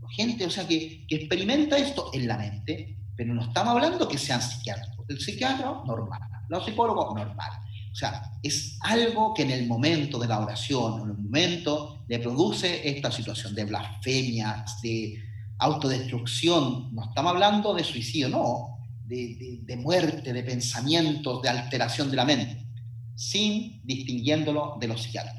[SPEAKER 2] gente, o sea, que experimenta esto en la mente, pero no estamos hablando que sean psiquiatras. El psiquiatra, normal. Los psicólogos, normal. O sea, es algo que en el momento de la oración, en el momento le produce esta situación de blasfemia, de autodestrucción. No estamos hablando de suicidio, no. De muerte, de pensamientos, de alteración de la mente, sin distinguiéndolo de los psiquiatras.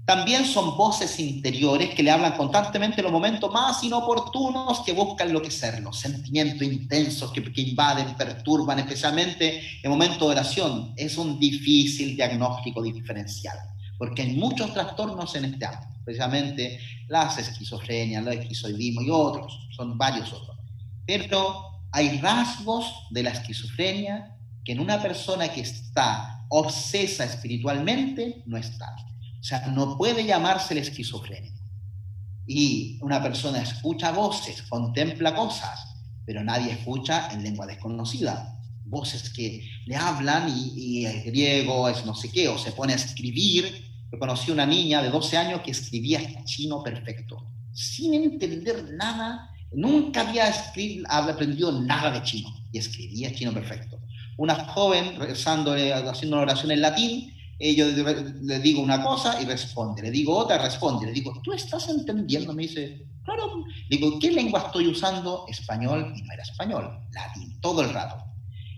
[SPEAKER 2] También son voces interiores que le hablan constantemente en los momentos más inoportunos, que buscan enloquecerlo, sentimientos intensos que invaden, perturban, especialmente en momentos de oración. Es un difícil diagnóstico diferencial, porque hay muchos trastornos en este ámbito, especialmente las esquizofrenias, el esquizoidismo y otros, son varios otros. Pero hay rasgos de la esquizofrenia que en una persona que está obsesa espiritualmente no están. O sea, no puede llamarse el esquizofrénico. Y una persona escucha voces, contempla cosas, pero nadie escucha en lengua desconocida. Voces que le hablan y es griego, es no sé qué, o se pone a escribir. Yo conocí una niña de 12 años que escribía chino perfecto, sin entender nada, nunca había aprendido nada de chino, y escribía chino perfecto. Una joven rezando, haciendo una oración en latín, yo le digo una cosa y responde, le digo otra y responde, le digo, ¿tú estás entendiendo? Me dice, claro. Le digo, ¿qué lengua estoy usando? Español, y no era español, latín, todo el rato.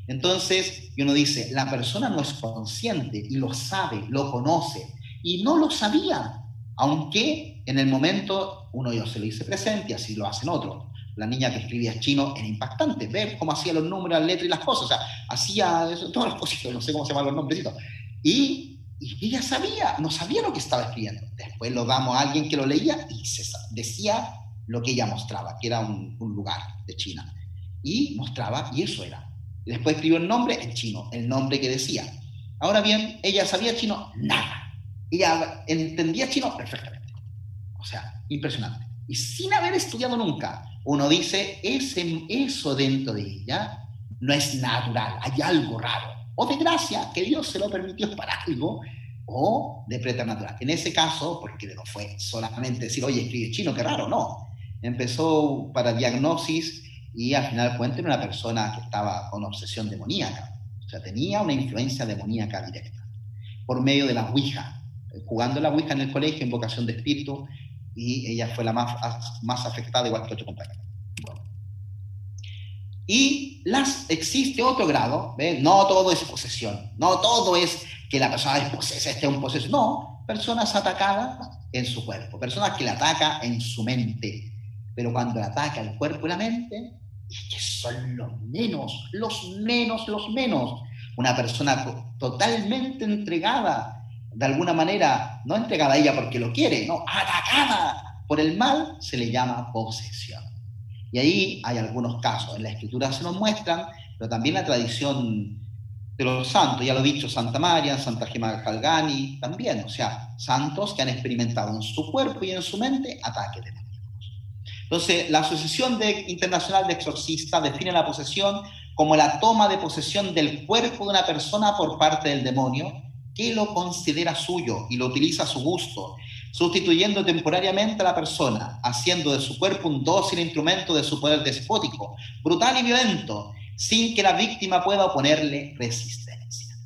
[SPEAKER 2] Entonces, y uno dice, la persona no es consciente y lo sabe, lo conoce, y no lo sabía, aunque en el momento uno yo se lo hice presente y así lo hacen otros. La niña que escribía chino era impactante, ver cómo hacía los números, las letras y las cosas, o sea, hacía eso, todas las cositas, no sé cómo se llaman los nombrecitos. Y ella sabía, no sabía lo que estaba escribiendo. Después lo damos a alguien que lo leía y decía lo que ella mostraba, que era un lugar de China. Y mostraba, y eso era. Y después escribió el nombre en chino, el nombre que decía. Ahora bien, ella sabía chino, nada. Ella entendía chino perfectamente. O sea, impresionante. Y sin haber estudiado nunca, uno dice, eso dentro de ella no es natural, hay algo raro. O de gracia, que Dios se lo permitió para algo, o de preternatural. En ese caso, porque no fue solamente decir, oye, escribe chino, qué raro, no. Empezó para diagnosis y al final cuenta era una persona que estaba con obsesión demoníaca. O sea, tenía una influencia demoníaca directa. Por medio de la Ouija, jugando la Ouija en el colegio, invocación de espíritu, y ella fue la más afectada, igual que otro compañero. Bueno. Y existe otro grado, ¿ve? No todo es posesión, no todo es que la persona es posesa, este es un poseso, no, personas atacadas en su cuerpo, personas que le ataca en su mente, pero cuando le ataca el cuerpo y la mente, es que son los menos, una persona totalmente entregada, de alguna manera, no entregada a ella porque lo quiere, no, atacada por el mal, se le llama posesión. Y ahí hay algunos casos, en la escritura se nos muestran, pero también la tradición de los santos, ya lo he dicho, Santa María, Santa Gemma Galgani, también, o sea, santos que han experimentado en su cuerpo y en su mente ataques demoníacos. Entonces, la Asociación Internacional de Exorcistas define la posesión como la toma de posesión del cuerpo de una persona por parte del demonio, que lo considera suyo y lo utiliza a su gusto, sustituyendo temporariamente a la persona, haciendo de su cuerpo un dócil instrumento de su poder despótico, brutal y violento, sin que la víctima pueda oponerle resistencia.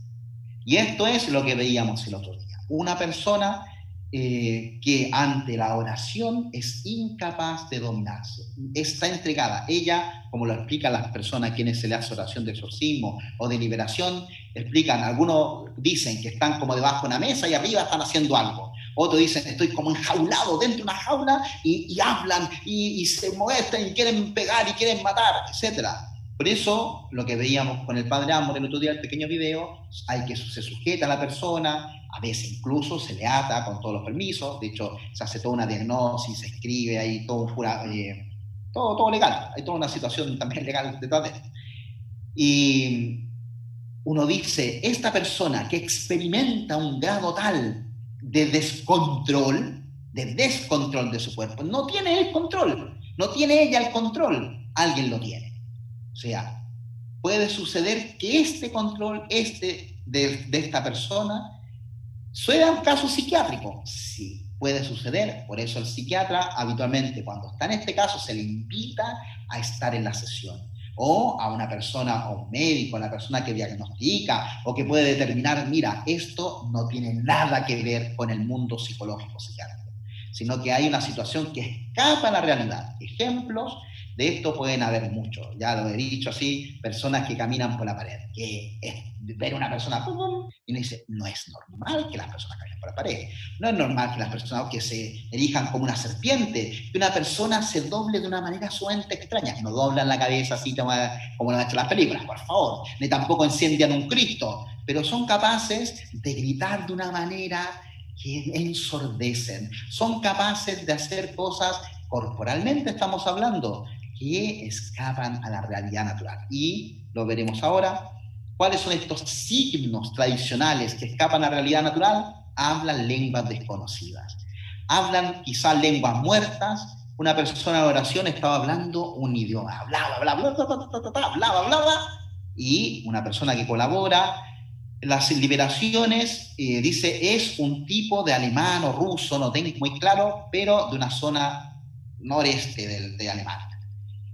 [SPEAKER 2] Y esto es lo que veíamos el otro día. Una persona que ante la oración es incapaz de dominarse, está entregada. Ella, como lo explican las personas a quienes se le hace oración de exorcismo o de liberación, explican, algunos dicen que están como debajo de una mesa y arriba están haciendo algo. Otros dicen, estoy como enjaulado dentro de una jaula y hablan y se molestan y quieren pegar y quieren matar, etc. Por eso, lo que veíamos con el Padre Amor el otro día, el pequeño video, hay que se sujeta a la persona, a veces incluso se le ata con todos los permisos, de hecho se hace toda una diagnosis, se escribe ahí todo todo legal, hay toda una situación también legal detrás de esto. Y uno dice, esta persona que experimenta un grado tal de descontrol de su cuerpo, no tiene el control, no tiene ella el control, alguien lo tiene. O sea, puede suceder que este control, de esta persona, ¿suena un caso psiquiátrico? Sí, puede suceder. Por eso el psiquiatra habitualmente cuando está en este caso se le invita a estar en la sesión. O a una persona, o un médico, a la persona que diagnostica o que puede determinar, mira, esto no tiene nada que ver con el mundo psicológico psiquiátrico, sino que hay una situación que escapa a la realidad. Ejemplos de esto pueden haber muchos, ya lo he dicho así, personas que caminan por la pared, que es ver una persona y uno dice, no es normal que las personas caminen por la pared, no es normal que las personas que se erijan como una serpiente, que una persona se doble de una manera sumamente extraña, no doblan la cabeza así como lo han hecho las películas, por favor, ni tampoco encienden un Cristo, pero son capaces de gritar de una manera que ensordecen, son capaces de hacer cosas corporalmente, estamos hablando, que escapan a la realidad natural. Y lo veremos ahora. ¿Cuáles son estos signos tradicionales que escapan a la realidad natural? Hablan lenguas desconocidas. hablan quizás lenguas muertas. Una persona en oración estaba hablando un idioma, hablaba, y una persona que colabora las liberaciones, dice, es un tipo de alemán o ruso, no tengo muy claro, pero de una zona noreste de Alemania.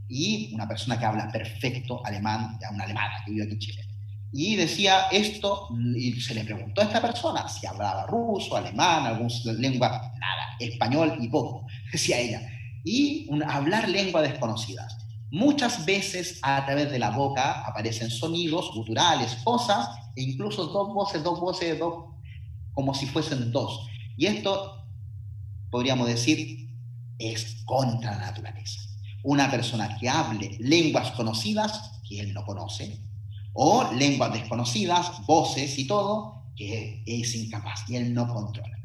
[SPEAKER 2] Y una persona que habla perfecto alemán, una alemana que vive aquí en Chile. Y decía esto, y se le preguntó a esta persona si hablaba ruso, alemán, alguna lengua, nada, español y poco, decía ella. Y hablar lenguas desconocidas. Muchas veces a través de la boca aparecen sonidos guturales, cosas, e incluso dos voces, como si fuesen dos. Y esto, podríamos decir, es contra la naturaleza. Una persona que hable lenguas conocidas, que él no conoce, o lenguas desconocidas, voces y todo, que es incapaz y él no controla.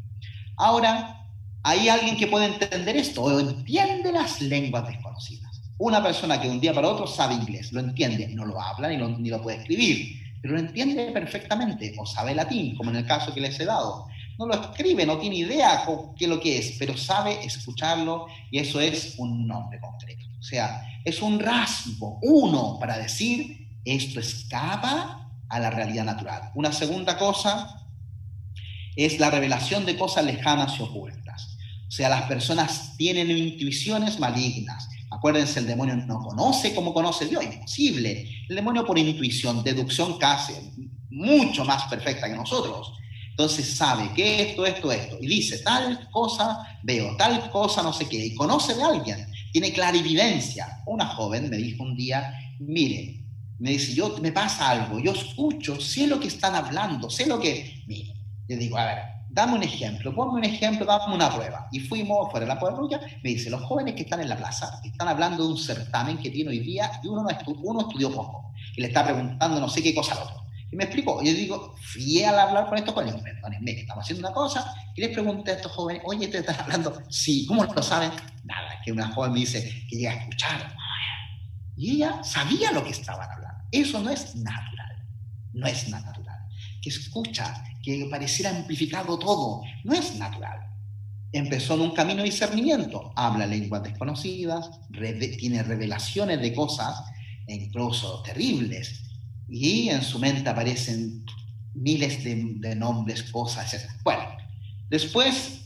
[SPEAKER 2] Ahora, hay alguien que puede entender esto, o entiende las lenguas desconocidas. Una persona que de un día para otro sabe inglés, lo entiende, no lo habla ni lo puede escribir, pero lo entiende perfectamente, o sabe latín, como en el caso que les he dado. No lo escribe, no tiene idea qué es lo que es, pero sabe escucharlo, y eso es un nombre concreto. O sea, es un rasgo, uno, para decir, esto escapa a la realidad natural. Una segunda cosa es la revelación de cosas lejanas y ocultas. O sea, las personas tienen intuiciones malignas. Acuérdense, el demonio no conoce como conoce Dios, imposible. El demonio por intuición, deducción casi, mucho más perfecta que nosotros. Entonces sabe que esto, y dice tal cosa, veo tal cosa, no sé qué, y conoce de alguien, tiene clarividencia. Una joven me dijo un día, mire, me dice, me pasa algo, yo escucho, sé lo que están hablando, sé lo que... Mire, yo digo, a ver, dame un ejemplo, ponme un ejemplo, dame una prueba. Y fuimos fuera de la parroquia, me dice, los jóvenes que están en la plaza están hablando de un certamen que tiene hoy día y uno estudió poco. Y le está preguntando no sé qué cosa al otro. Y me explicó, y yo digo, fui a hablar con estos jóvenes, perdónenme, que estamos haciendo una cosa, y les pregunté a estos jóvenes, oye, ¿te están hablando? Sí, ¿cómo lo saben? Nada, que una joven me dice que llega a escuchar. Y ella sabía lo que estaban hablando. Eso no es natural, no es natural. Que escucha, que pareciera amplificado todo, no es natural. Empezó en un camino de discernimiento, habla lenguas desconocidas, tiene revelaciones de cosas, incluso terribles, y en su mente aparecen miles de nombres, cosas, etc. Bueno, después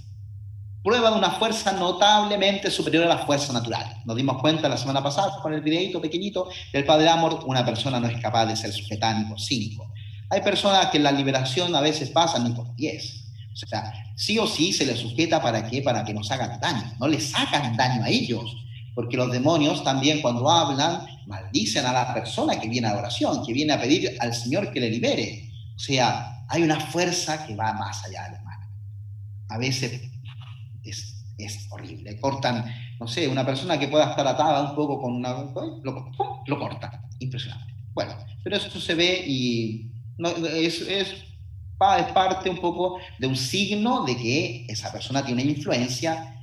[SPEAKER 2] prueba de una fuerza notablemente superior a la fuerza natural. Nos dimos cuenta la semana pasada con el videito pequeñito del Padre Amor, una persona no es capaz de ser sujetada ni por 5. Hay personas que en la liberación a veces pasan ni por 10. O sea, sí o sí se les sujeta ¿para qué? Para que nos hagan daño. No les sacan daño a ellos, porque los demonios también cuando hablan maldicen a la persona que viene a la oración, que viene a pedir al Señor que le libere. O sea, hay una fuerza que va más allá del humano. A veces es horrible. Cortan, no sé, una persona que pueda estar atada un poco con una... lo cortan. Impresionante. Bueno, pero eso se ve y no, es parte un poco de un signo de que esa persona tiene una influencia,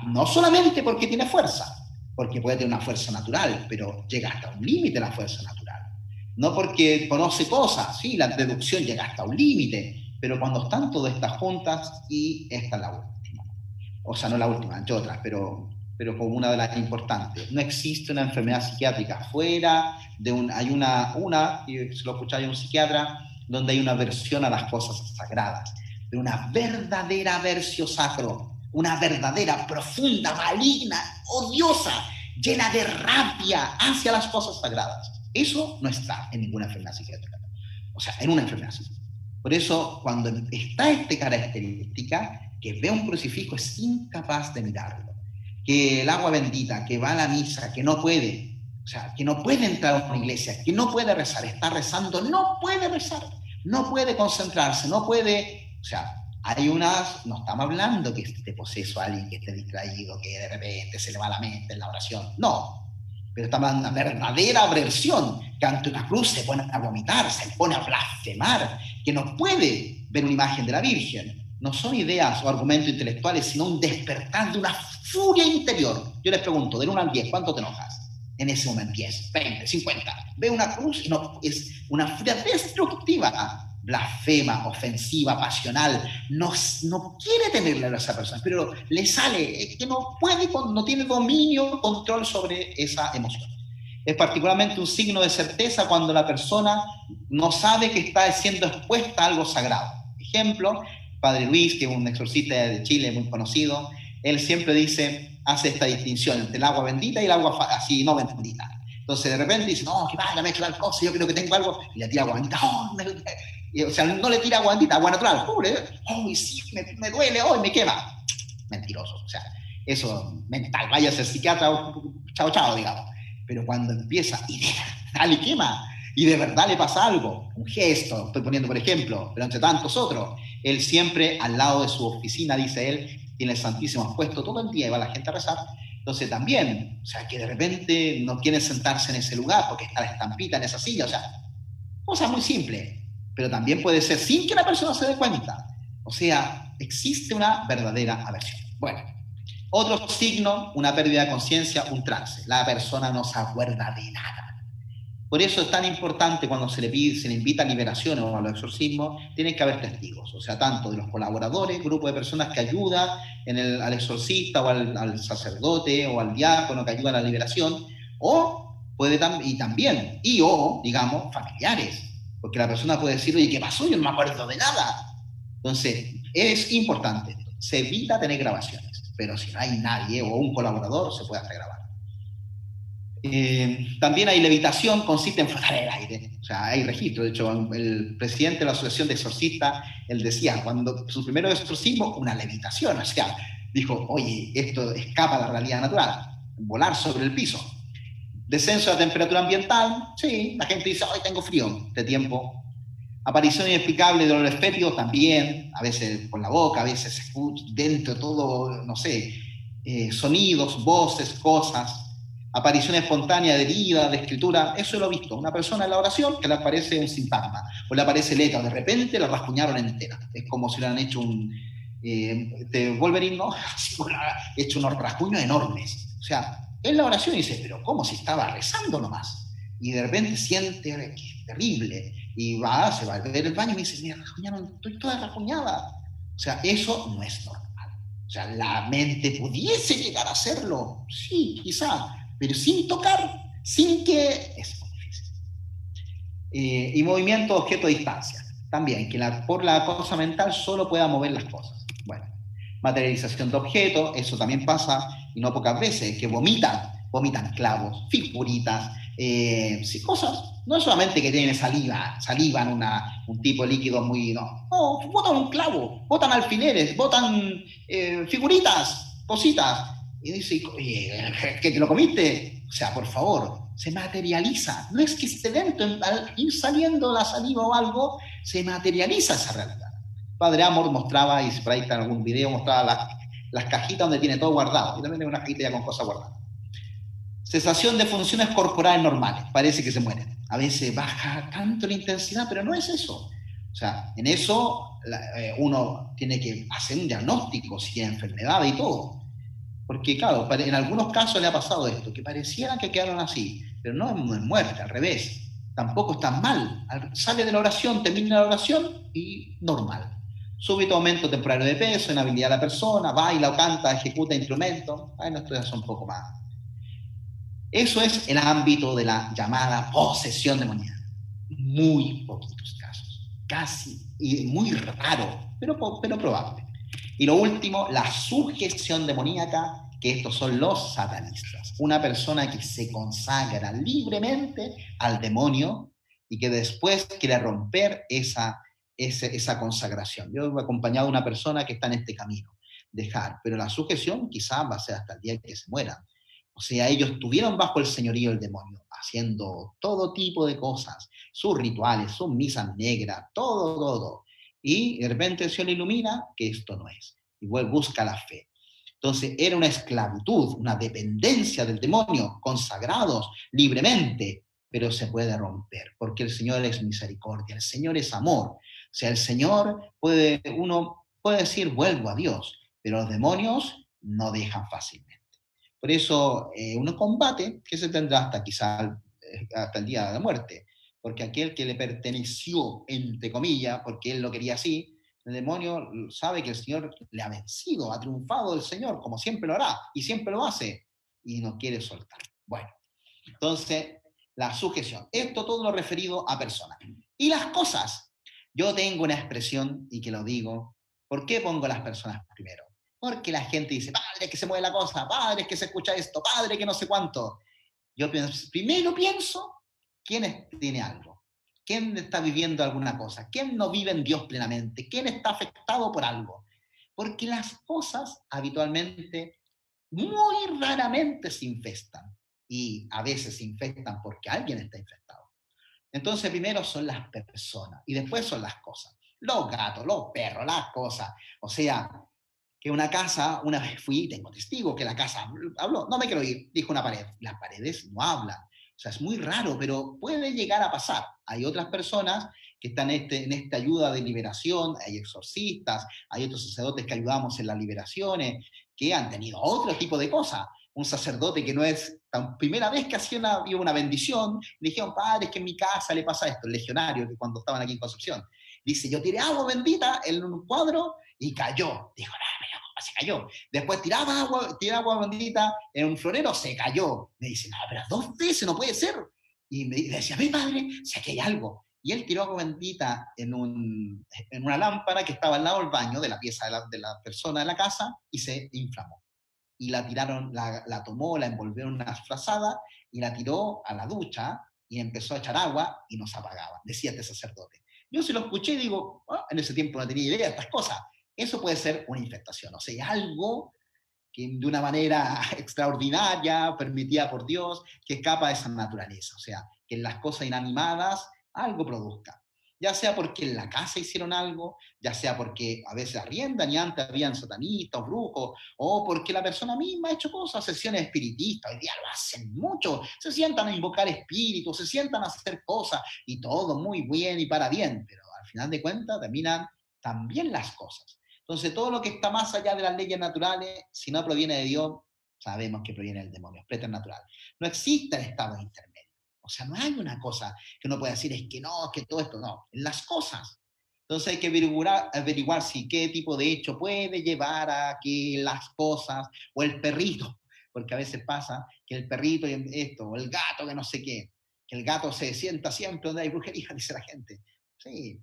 [SPEAKER 2] no solamente porque tiene fuerza, porque puede tener una fuerza natural, pero llega hasta un límite la fuerza natural. No porque conoce cosas, sí, la deducción llega hasta un límite, pero cuando están todas estas juntas, y esta es la última. O sea, no la última, entre otras, pero como una de las importantes. No existe una enfermedad psiquiátrica fuera de hay y se lo escucháis a un psiquiatra, donde hay una aversión a las cosas sagradas, de una verdadera aversión sacro, una verdadera, profunda, maligna, odiosa, llena de rabia hacia las cosas sagradas. Eso no está en ninguna enfermedad psiquiátrica. O sea, en una enfermedad psiquiátrica. Por eso, cuando está esta característica, que ve un crucifijo es incapaz de mirarlo. Que el agua bendita, que va a la misa, que no puede, o sea, que no puede entrar a una iglesia, que no puede rezar, está rezando, no puede rezar, no puede concentrarse, no puede, o sea, hay unas, no estamos hablando que esté poseso a alguien que esté distraído, que de repente se le va la mente en la oración, no, pero estamos hablando de una verdadera aversión, que ante una cruz se pone a vomitar, se pone a blasfemar, que no puede ver una imagen de la Virgen. No son ideas o argumentos intelectuales, sino un despertar de una furia interior. Yo les pregunto, del 1 al 10, ¿cuánto te enojas? En ese momento, 10, 20, 50. Ve una cruz y no, es una furia destructiva. blasfema, ofensiva, pasional, no quiere tenerle a esa persona, pero le sale, es que no puede, no tiene dominio, control sobre esa emoción. Es particularmente un signo de certeza cuando la persona no sabe que está siendo expuesta a algo sagrado. Ejemplo, Padre Luis, que es un exorcista de Chile muy conocido, él siempre dice, hace esta distinción entre el agua bendita y el agua así no bendita. Entonces de repente dice, no, que vaya, me he hecho tal cosa, yo creo que tengo algo, y le tira agua bendita, o sea, no le tira agua bendita, agua natural, pobre, sí, me duele, me quema. Mentiroso, o sea, eso mental, vaya a ser psiquiatra, chao, chao, digamos. Pero cuando empieza y de verdad le quema, y de verdad le pasa algo, un gesto, estoy poniendo por ejemplo, pero entre tantos otros, él siempre al lado de su oficina, dice él, tiene el Santísimo expuesto todo el día y va la gente a rezar. Entonces también, o sea, que de repente no quieren sentarse en ese lugar porque está la estampita en esa silla, o sea, cosa muy simple, pero también puede ser sin que la persona se dé cuenta. O sea, existe una verdadera aversión. Bueno, otro signo, una pérdida de conciencia, un trance. La persona no se acuerda de nada. Por eso es tan importante cuando se le invita a liberaciones o a los exorcismos, tienen que haber testigos, o sea, tanto de los colaboradores, grupo de personas que ayudan al exorcista o al sacerdote o al diácono que ayuda a la liberación, o digamos, familiares, porque la persona puede decir, oye, ¿qué pasó? Yo no me acuerdo de nada. Entonces, es importante, se evita tener grabaciones, pero si no hay nadie o un colaborador, se puede hacer grabar. También hay levitación, consiste en flotar el aire. O sea, hay registro. De hecho, el presidente de la Asociación de Exorcistas, él decía, cuando su primer exorcismo, una levitación. O sea, dijo, oye, esto escapa a la realidad natural, volar sobre el piso. Descenso de la temperatura ambiental, sí, la gente dice, hoy tengo frío, de tiempo. Aparición inexplicable de dolores fétidos, también, a veces por la boca, a veces se escucha dentro todo, no sé, sonidos, voces, cosas. Aparición espontánea de herida, de escritura, eso lo he visto. Una persona en la oración que le aparece un sintagma, o le aparece letra, de repente la rasguñaron entera. Es como si le han hecho de Wolverine, ¿no? Hecho unos rasguños enormes. O sea, en la oración dice, pero ¿cómo si estaba rezando nomás? Y de repente siente que es terrible, y se va a ver el baño y dice, mira, rasguñaron, estoy toda rasguñada. O sea, eso no es normal. O sea, la mente pudiese llegar a hacerlo, sí, quizá, pero sin tocar, sin que... Es muy difícil. Y movimiento objeto a distancia. También, que por la cosa mental solo pueda mover las cosas. Bueno, materialización de objetos, eso también pasa, y no pocas veces, que vomitan clavos, figuritas, cosas, no solamente que tienen salivan un tipo de líquido muy... No, botan un clavo, botan alfileres, botan figuritas, cositas. Y dice, ¿que te lo comiste? O sea, por favor, se materializa. No es que esté dentro, al ir saliendo la saliva o algo, se materializa esa realidad. Padre Amor mostraba, y por ahí está en algún video, mostraba las cajitas donde tiene todo guardado. Yo también tengo una cajita ya con cosas guardadas. Cesación de funciones corporales normales, parece que se mueren. A veces baja tanto la intensidad, pero no es eso. O sea, en eso uno tiene que hacer un diagnóstico si tiene enfermedad y todo. Porque, claro, en algunos casos le ha pasado esto, que pareciera que quedaron así, pero no es muerte, al revés. Tampoco están mal. Sale de la oración, termina la oración y normal. Súbito aumento temporario de peso, inhabilidad de la persona, baila o canta, ejecuta instrumentos. Bueno, esto ya son un poco más. Eso es el ámbito de la llamada posesión demoníaca. Muy poquitos casos, casi, y muy raro, pero probable. Y lo último, la sugestión demoníaca, que estos son los satanistas. Una persona que se consagra libremente al demonio y que después quiere romper esa consagración. Yo he acompañado a una persona que está en este camino, pero la sugestión quizás va a ser hasta el día que se muera. O sea, ellos estuvieron bajo el señorío del demonio, haciendo todo tipo de cosas, sus rituales, sus misas negras, todo. Y de repente el Señor le ilumina que esto no es. Igual busca la fe. Entonces era una esclavitud, una dependencia del demonio, consagrados libremente, pero se puede romper, porque el Señor es misericordia, el Señor es amor. O sea, el Señor uno puede decir, vuelvo a Dios, pero los demonios no dejan fácilmente. Por eso uno combate, que se tendrá hasta quizá hasta el día de la muerte. porque aquel que le perteneció, entre comillas, porque él lo quería así, el demonio sabe que el Señor le ha vencido, ha triunfado el Señor, como siempre lo hará, y siempre lo hace, y no quiere soltar. Bueno, entonces, la sujeción. Esto todo lo referido a personas. Y las cosas. Yo tengo una expresión, y que lo digo, ¿por qué pongo las personas primero? Porque la gente dice, padre, que se mueve la cosa, padre, que se escucha esto, padre, que no sé cuánto. Yo primero pienso, ¿quién tiene algo? ¿Quién está viviendo alguna cosa? ¿Quién no vive en Dios plenamente? ¿Quién está afectado por algo? Porque las cosas habitualmente, muy raramente se infestan. Y a veces se infectan porque alguien está infectado. Entonces primero son las personas y después son las cosas. Los gatos, los perros, las cosas. O sea, que una casa, una vez fui, tengo testigo que la casa habló, no me quiero ir, dijo una pared. Las paredes no hablan. O sea, es muy raro, pero puede llegar a pasar. Hay otras personas que están en esta ayuda de liberación, hay exorcistas, hay otros sacerdotes que ayudamos en las liberaciones, que han tenido otro tipo de cosas. Un sacerdote que no es tan primera vez que hacía una bendición, le dijeron, padre, es que en mi casa le pasa esto, el legionario, que cuando estaban aquí en Concepción. Dice, yo tiré agua bendita en un cuadro y cayó. Dijo, no, se cayó. Después tiraba agua bendita en un florero, se cayó. Me dice, no, pero 2 veces no puede ser. Y me decía, mi padre, si aquí hay algo. Y él tiró agua bendita en una lámpara que estaba al lado del baño, de la pieza de la persona de la casa, y se inflamó. Y la tiraron, la tomó, la envolvió en una frazada y la tiró a la ducha y empezó a echar agua y no se apagaba, decía este sacerdote. Yo se lo escuché y digo, oh, en ese tiempo no tenía idea de estas cosas. Eso puede ser una infectación, o sea, algo que de una manera extraordinaria, permitida por Dios, que escapa de esa naturaleza, o sea, que en las cosas inanimadas algo produzca. Ya sea porque en la casa hicieron algo, ya sea porque a veces arriendan y antes habían satanistas o brujos, o porque la persona misma ha hecho cosas, sesiones espiritistas, hoy día lo hacen mucho, se sientan a invocar espíritus, se sientan a hacer cosas y todo muy bien y para bien, pero al final de cuentas terminan también las cosas. Entonces, todo lo que está más allá de las leyes naturales, si no proviene de Dios, sabemos que proviene del demonio, es preternatural. No existe el estado intermedio. O sea, no hay una cosa que uno pueda decir, es que no, que todo esto, no. En las cosas. Entonces hay que averiguar si qué tipo de hecho puede llevar a que las cosas, o el perrito, porque a veces pasa que el perrito y esto, o el gato que no sé qué, que el gato se sienta siempre donde hay brujería, dice la gente. Sí,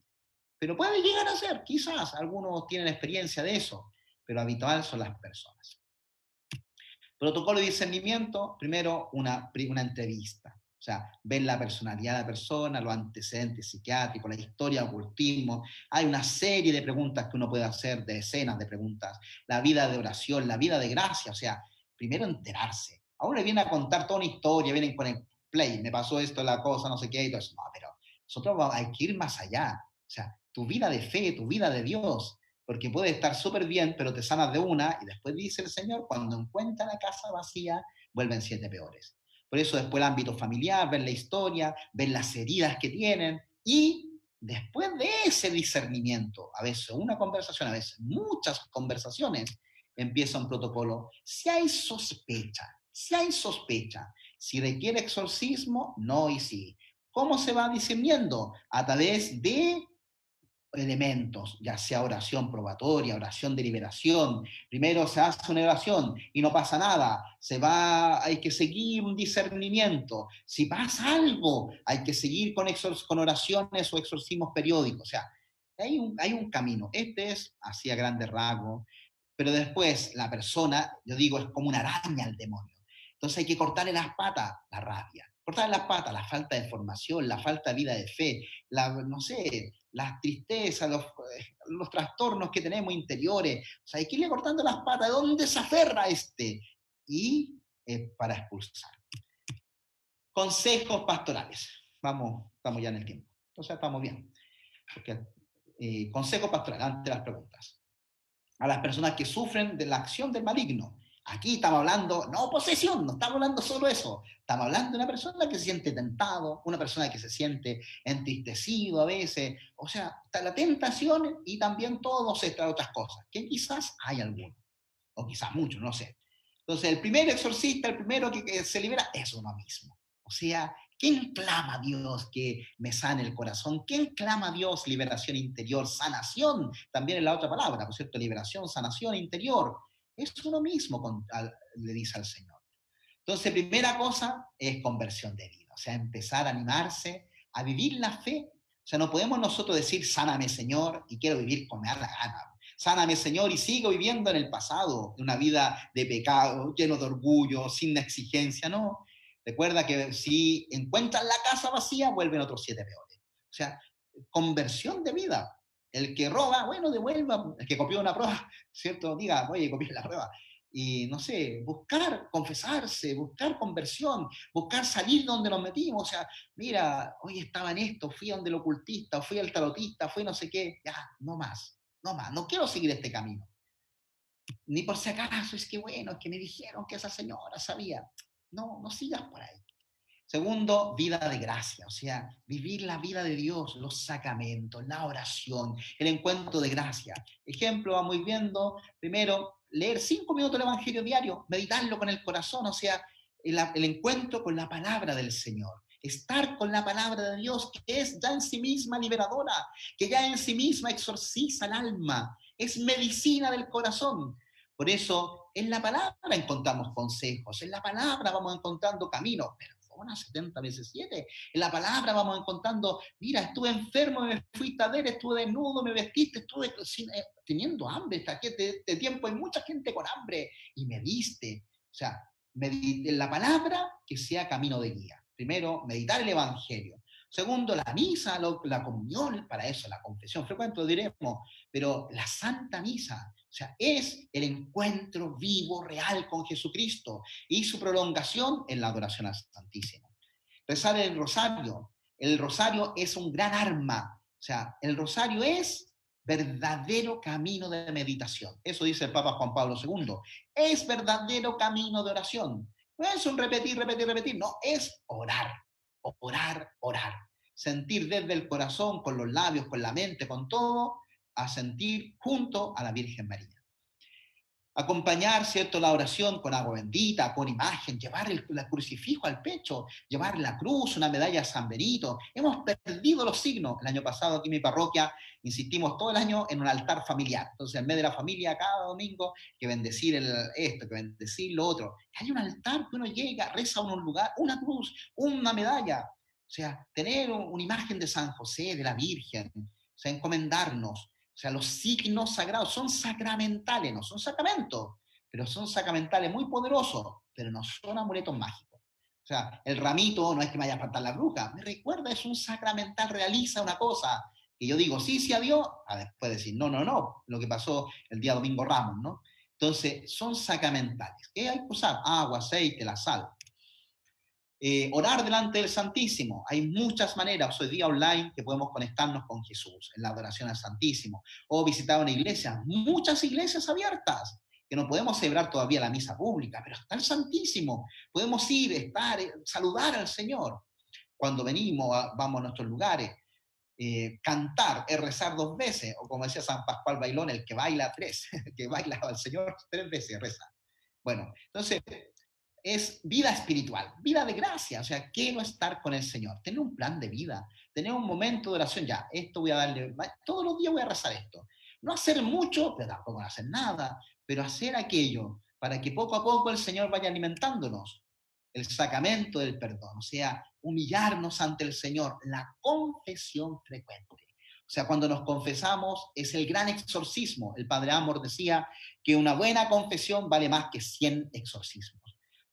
[SPEAKER 2] pero puede llegar a ser, quizás, algunos tienen experiencia de eso, pero habitual son las personas. Protocolo de discernimiento, primero una entrevista. O sea, ver la personalidad de la persona, los antecedentes psiquiátricos, la historia, ocultismo. Hay una serie de preguntas que uno puede hacer, decenas de preguntas. La vida de oración, la vida de gracia. O sea, primero enterarse. Ahora le viene a contar toda una historia, vienen con el play, me pasó esto, la cosa, no sé qué, y todo eso. No, pero nosotros hay que ir más allá. O sea, tu vida de fe, tu vida de Dios, porque puede estar súper bien, pero te sanas de una, y después dice el Señor, cuando encuentra la casa vacía, vuelven 7 peores. Por eso después el ámbito familiar, ver la historia, ver las heridas que tienen, y después de ese discernimiento, a veces una conversación, a veces muchas conversaciones, empieza un protocolo. Si hay sospecha, si requiere exorcismo, no y sí. ¿Cómo se va discerniendo? A través de elementos, ya sea oración probatoria, oración de liberación. Primero se hace una oración y no pasa nada, hay que seguir un discernimiento. Si pasa algo, hay que seguir con oraciones o exorcismos periódicos. O sea, hay un camino. Este es así a grandes rasgos, pero después la persona, yo digo, es como una araña al demonio. Entonces hay que cortarle las patas, la rabia, cortarle las patas, la falta de formación, la falta de vida de fe, no sé, las tristezas, los trastornos que tenemos interiores. O sea, hay que irle cortando las patas. ¿De dónde se aferra este? Y para expulsar. Consejos pastorales. Estamos ya en el tiempo. O sea, estamos bien. Consejo pastoral, ante las preguntas. A las personas que sufren de la acción del maligno. Aquí estamos hablando, no posesión, no estamos hablando solo eso. Estamos hablando de una persona que se siente tentado, una persona que se siente entristecido a veces. O sea, está la tentación y también todas estas otras cosas, que quizás hay alguno, o quizás muchos, no sé. Entonces, el primer exorcista, el primero que se libera, es uno mismo. O sea, ¿Quién clama a Dios que me sane el corazón? ¿Quién clama a Dios liberación interior, sanación? También es la otra palabra, por cierto, liberación, sanación interior. Es uno mismo, le dice al Señor. Entonces, primera cosa es conversión de vida, o sea, empezar a animarse, a vivir la fe. O sea, no podemos nosotros decir, sáname Señor, y quiero vivir con me da la gana. Sáname Señor, y sigo viviendo en el pasado, una vida de pecado, lleno de orgullo, sin exigencia, no. Recuerda que si encuentran la casa vacía, vuelven otros 7 peores. O sea, conversión de vida. El que roba, bueno, devuelva. El que copió una prueba, ¿cierto? Diga, oye, copié la prueba. Y no sé, buscar confesarse, buscar conversión, buscar salir donde nos metimos. O sea, mira, hoy estaba en esto, fui donde el ocultista, fui al tarotista, fui no sé qué. Ya, no más, no más, no quiero seguir este camino. Ni por si acaso, es que bueno, es que me dijeron que esa señora sabía. No, no sigas por ahí. Segundo, vida de gracia, o sea, vivir la vida de Dios, los sacramentos, la oración, el encuentro de gracia. Ejemplo, vamos viendo, primero, leer 5 minutos el Evangelio diario, meditarlo con el corazón, o sea, el encuentro con la palabra del Señor. Estar con la palabra de Dios, que es ya en sí misma liberadora, que ya en sí misma exorciza el alma, es medicina del corazón. Por eso, en la palabra encontramos consejos, en la palabra vamos encontrando caminos, pero 70 veces 7. En la palabra vamos encontrando, mira, estuve enfermo, me fuiste a ver, estuve desnudo, me vestiste, estuve teniendo hambre. Este tiempo hay mucha gente con hambre y me diste. O sea, en la palabra que sea camino de guía. Primero, meditar el Evangelio. Segundo, la misa, la comunión, para eso, la confesión frecuente, lo diremos, pero la Santa Misa, o sea, es el encuentro vivo, real con Jesucristo y su prolongación en la adoración al Santísimo. Rezar el rosario es un gran arma, o sea, el rosario es verdadero camino de meditación. Eso dice el Papa Juan Pablo II. Es verdadero camino de oración. No es un repetir, repetir, repetir, no, es orar, orar, orar. Sentir desde el corazón, con los labios, con la mente, con todo, a sentir junto a la Virgen María. Acompañar, ¿cierto?, la oración con agua bendita, con imagen, llevar el crucifijo al pecho, llevar la cruz, una medalla a San Benito. Hemos perdido los signos. El año pasado aquí en mi parroquia insistimos todo el año en un altar familiar. Entonces, en medio de la familia, cada domingo, que bendecir esto, que bendecir lo otro. Hay un altar que uno llega, reza a un lugar, una cruz, una medalla. O sea, tener una imagen de San José, de la Virgen, o sea, encomendarnos. O sea, los signos sagrados son sacramentales, no son sacramentos, pero son sacramentales muy poderosos, pero no son amuletos mágicos. O sea, el ramito no es que me vaya a espantar la bruja, me recuerda, es un sacramental, realiza una cosa, que yo digo sí, sí a Dios, a después decir no, no, no, lo que pasó el día domingo Ramos, ¿no? Entonces, son sacramentales. ¿Qué hay que usar? Agua, aceite, la sal. Orar delante del Santísimo. Hay muchas maneras hoy día online que podemos conectarnos con Jesús en la adoración al Santísimo o visitar una iglesia, muchas iglesias abiertas que no podemos celebrar todavía la misa pública, pero está el Santísimo. Podemos ir, estar, saludar al Señor. Cuando venimos, vamos a nuestros lugares. Cantar es rezar 2 veces, o como decía San Pascual Bailón, el que baila 3, el que baila al Señor 3 veces reza. Bueno, entonces es vida espiritual, vida de gracia, o sea, quiero estar con el Señor, tener un plan de vida, tener un momento de oración, ya, esto voy a darle, todos los días voy a rezar esto. No hacer mucho, pero tampoco no hacer nada, pero hacer aquello para que poco a poco el Señor vaya alimentándonos. El sacramento del perdón, o sea, humillarnos ante el Señor, la confesión frecuente. O sea, cuando nos confesamos es el gran exorcismo. El Padre Amor decía que una buena confesión vale más que 100 exorcismos.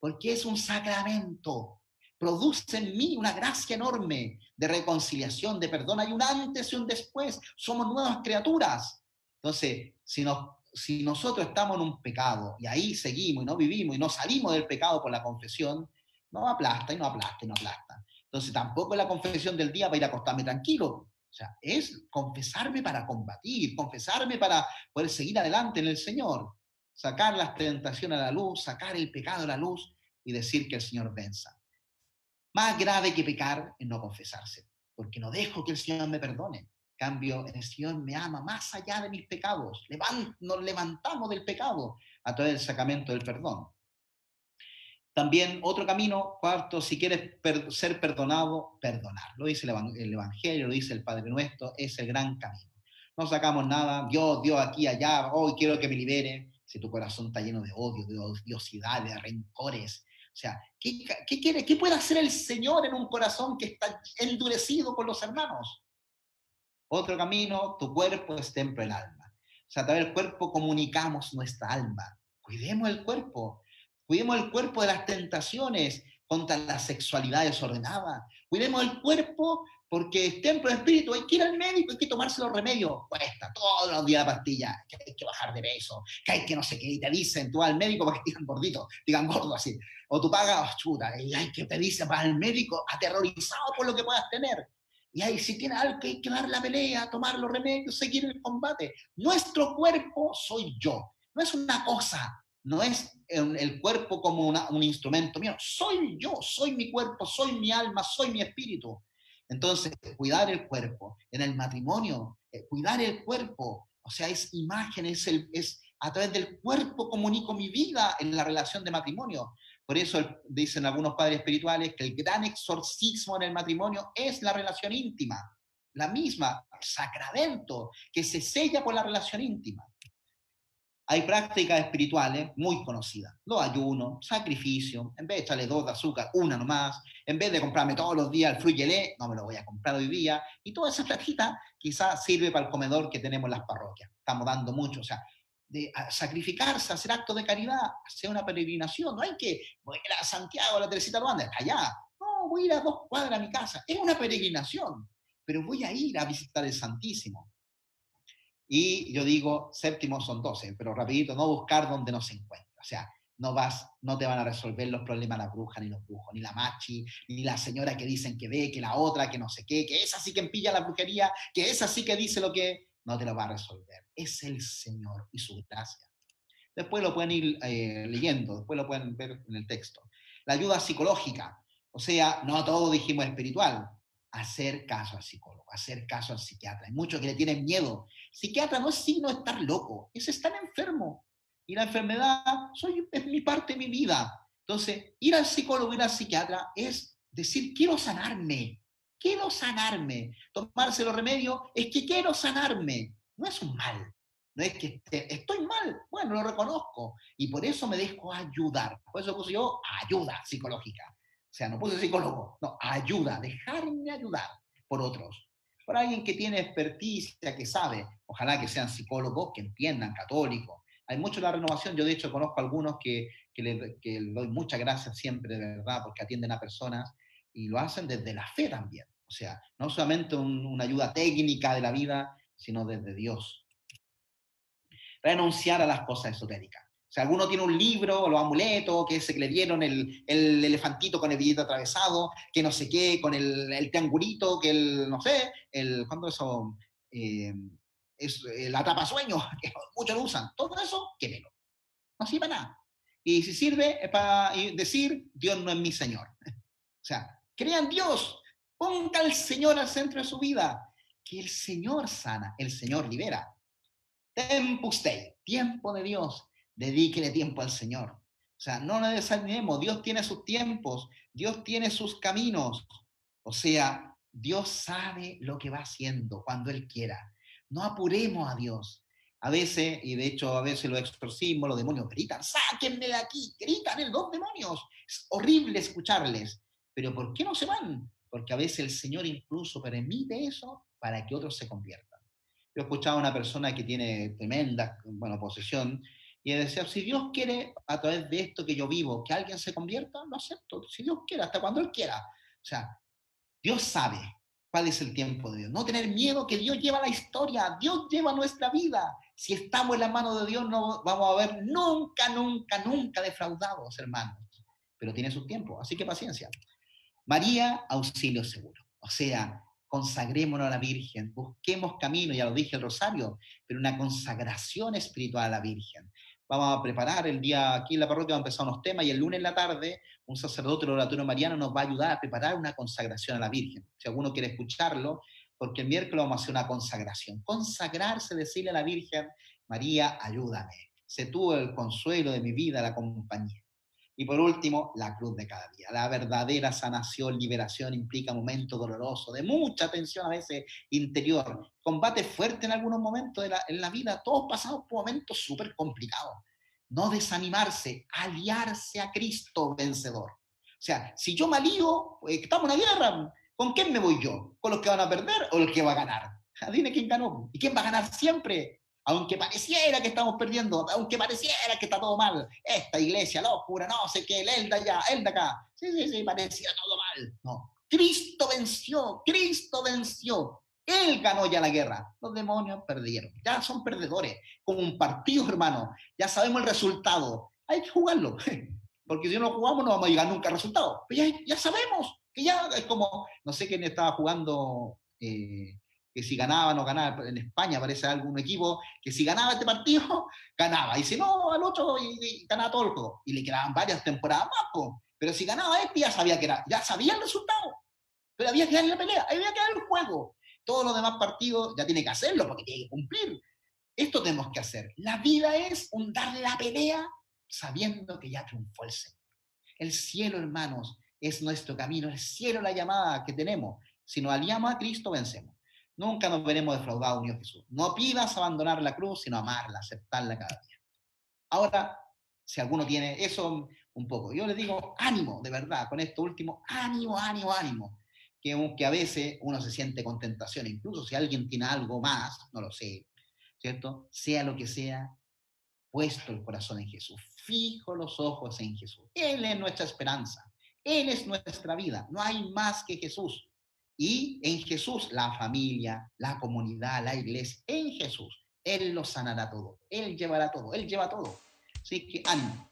[SPEAKER 2] Porque es un sacramento, produce en mí una gracia enorme de reconciliación, de perdón. Hay un antes y un después, somos nuevas criaturas. Entonces, si nosotros estamos en un pecado y ahí seguimos y no vivimos y no salimos del pecado por la confesión, no aplasta y no aplasta y no aplasta. Entonces, tampoco es la confesión del día para ir a acostarme tranquilo. O sea, es confesarme para combatir, confesarme para poder seguir adelante en el Señor. Sacar las tentaciones a la luz, sacar el pecado a la luz y decir que el Señor venza. Más grave que pecar es no confesarse, porque no dejo que el Señor me perdone. En cambio, el Señor me ama más allá de mis pecados. Nos levantamos del pecado a través del sacramento del perdón. También otro camino, cuarto, si quieres ser perdonado, perdonar. Lo dice el Evangelio, lo dice el Padre Nuestro, es el gran camino. No sacamos nada, Dios, Dios aquí, allá, hoy quiero que me libere. Si tu corazón está lleno de odio, de odiosidad, de rencores, o sea, ¿qué puede hacer el Señor en un corazón que está endurecido con los hermanos? Otro camino, tu cuerpo es templo del alma. O sea, a través del cuerpo comunicamos nuestra alma. Cuidemos el cuerpo de las tentaciones contra la sexualidad desordenada. Cuidemos el cuerpo porque es templo del espíritu. Hay que ir al médico, hay que tomarse los remedios. Cuesta todos los días la pastilla, que hay que bajar de peso, que hay que no sé qué. Y te dicen, tú vas al médico para que te digan gordito, digan gordo así. O tú pagas, chuta, y hay que te dicen, vas al médico aterrorizado por lo que puedas tener. Y ahí, si tiene algo que hay que dar la pelea, tomar los remedios, seguir el combate. Nuestro cuerpo soy yo. No es una cosa, no es el cuerpo como un instrumento mío. Soy yo, soy mi cuerpo, soy mi alma, soy mi espíritu. Entonces, cuidar el cuerpo. En el matrimonio, cuidar el cuerpo. O sea, es imagen, es a través del cuerpo comunico mi vida en la relación de matrimonio. Por eso dicen algunos padres espirituales que el gran exorcismo en el matrimonio es la relación íntima, la misma, sacramento, que se sella por la relación íntima. Hay prácticas espirituales muy conocidas, los ayunos, sacrificio, en vez de echarle 2 de azúcar, una nomás, en vez de comprarme todos los días el frugelé, no me lo voy a comprar hoy día, y toda esa platita quizás sirve para el comedor que tenemos en las parroquias, estamos dando mucho, o sea, de sacrificarse, hacer actos de caridad, hacer una peregrinación. No hay que voy a ir a Santiago, a la Teresita Luanda, allá. No, voy a ir a 2 cuadras a mi casa. Es una peregrinación, pero voy a ir a visitar el Santísimo. Y yo digo, séptimo son 12, pero rapidito, no buscar donde no se encuentra. O sea, no te van a resolver los problemas la bruja, ni los brujos, ni la machi, ni la señora que dicen que ve, que la otra, que no sé qué, que esa sí que empilla la brujería, que esa sí que dice lo que no te lo va a resolver. Es el Señor y su gracia. Después lo pueden ir leyendo, después lo pueden ver en el texto. La ayuda psicológica, o sea, no todo dijimos espiritual, hacer caso al psicólogo, hacer caso al psiquiatra. Hay muchos que le tienen miedo. Psiquiatra no es signo de estar loco, es estar enfermo. Y la enfermedad es mi parte de mi vida. Entonces, ir al psicólogo, ir al psiquiatra es decir, quiero sanarme, quiero sanarme. Tomarse los remedios es que quiero sanarme. No es un mal, no es que estoy mal, bueno, lo reconozco y por eso me dejo ayudar. Por eso puse yo ayuda psicológica. O sea, no puse psicólogo, no, ayuda, dejarme ayudar por otros. Por alguien que tiene experticia, que sabe, ojalá que sean psicólogos, que entiendan, católicos. Hay mucho en la renovación, yo de hecho conozco algunos que le doy muchas gracias siempre, de verdad, porque atienden a personas y lo hacen desde la fe también. O sea, no solamente una ayuda técnica de la vida, sino desde Dios. Renunciar a las cosas esotéricas. O sea, alguno tiene un libro, los amuletos, que ese que le dieron, el elefantito con el billete atravesado, que no sé qué, con el triangulito, que no sé, ¿cuándo eso? Es la atrapasueños, que muchos lo usan. Todo eso, quémelo. No sirve para nada. Y si sirve es para decir, Dios no es mi Señor. O sea, crean Dios, ponga al Señor al centro de su vida, que el Señor sana, el Señor libera. Tempus Dei, tiempo de Dios, dedíquele tiempo al Señor. O sea, no nos desanimemos, Dios tiene sus tiempos, Dios tiene sus caminos. O sea, Dios sabe lo que va haciendo cuando Él quiera. No apuremos a Dios. A veces, y de hecho a veces los exorcismos, los demonios gritan, sáquenme de aquí, gritan los demonios. Es horrible escucharles. Pero ¿por qué no se van? Porque a veces el Señor incluso permite eso para que otros se conviertan. Yo escuchaba a una persona que tiene tremenda, bueno, posesión, y decía, si Dios quiere, a través de esto que yo vivo, que alguien se convierta, lo acepto, si Dios quiere, hasta cuando Él quiera. O sea, Dios sabe cuál es el tiempo de Dios. No tener miedo que Dios lleva la historia, Dios lleva nuestra vida. Si estamos en la mano de Dios, no vamos a ver nunca, nunca, nunca defraudados, hermanos. Pero tiene su tiempo, así que paciencia. María, auxilio seguro. O sea, consagrémonos a la Virgen, busquemos camino, ya lo dije el rosario, pero una consagración espiritual a la Virgen. Vamos a preparar el día, aquí en la parroquia vamos a empezar unos temas y el lunes en la tarde un sacerdote del oratorio mariano nos va a ayudar a preparar una consagración a la Virgen. Si alguno quiere escucharlo, porque el miércoles vamos a hacer una consagración. Consagrarse, decirle a la Virgen, María, ayúdame, sé tú el consuelo de mi vida, la compañía. Y por último, la cruz de cada día. La verdadera sanación, liberación implica momentos dolorosos, de mucha tensión a veces interior, combate fuerte en algunos momentos en la vida. Todos pasamos por momentos súper complicados. No desanimarse, aliarse a Cristo vencedor. O sea, si yo me alío, estamos en una guerra, ¿con quién me voy yo? ¿Con los que van a perder o los que va a ganar? Dime quién ganó. ¿Y quién va a ganar siempre? Aunque pareciera que estamos perdiendo, aunque pareciera que está todo mal, esta iglesia locura, no sé qué, el de allá, el de acá, sí, parecía todo mal. No, Cristo venció, Él ganó ya la guerra, los demonios perdieron, ya son perdedores, como un partido, hermano, ya sabemos el resultado, hay que jugarlo, porque si no lo jugamos no vamos a llegar nunca al resultado, pero ya sabemos, que ya es como, no sé quién estaba jugando... que si ganaba o no ganaba, en España parece algún equipo que si ganaba este partido, ganaba, y si no, al otro, y ganaba todo el juego, y le quedaban varias temporadas más, po. Pero si ganaba este, ya sabía que era, ya sabía el resultado, pero había que darle la pelea, había que dar el juego. Todos los demás partidos ya tiene que hacerlo, porque tiene que cumplir. Esto tenemos que hacer. La vida es un darle la pelea sabiendo que ya triunfó el Señor. El cielo, hermanos, es nuestro camino, el cielo es la llamada que tenemos. Si nos aliamos a Cristo, vencemos. Nunca nos veremos defraudados, unidos a Jesús. No pidas abandonar la cruz, sino amarla, aceptarla cada día. Ahora, si alguno tiene eso un poco, yo les digo, ánimo, de verdad, con esto último, ánimo. Que a veces uno se siente con tentación, incluso si alguien tiene algo más, no lo sé, ¿cierto? Sea lo que sea, puesto el corazón en Jesús, fijo los ojos en Jesús. Él es nuestra esperanza, Él es nuestra vida, no hay más que Jesús. Y en Jesús la familia, la comunidad, la iglesia, en Jesús, Él lo sanará todo, Él llevará todo, Él lleva todo. Así que ánimo.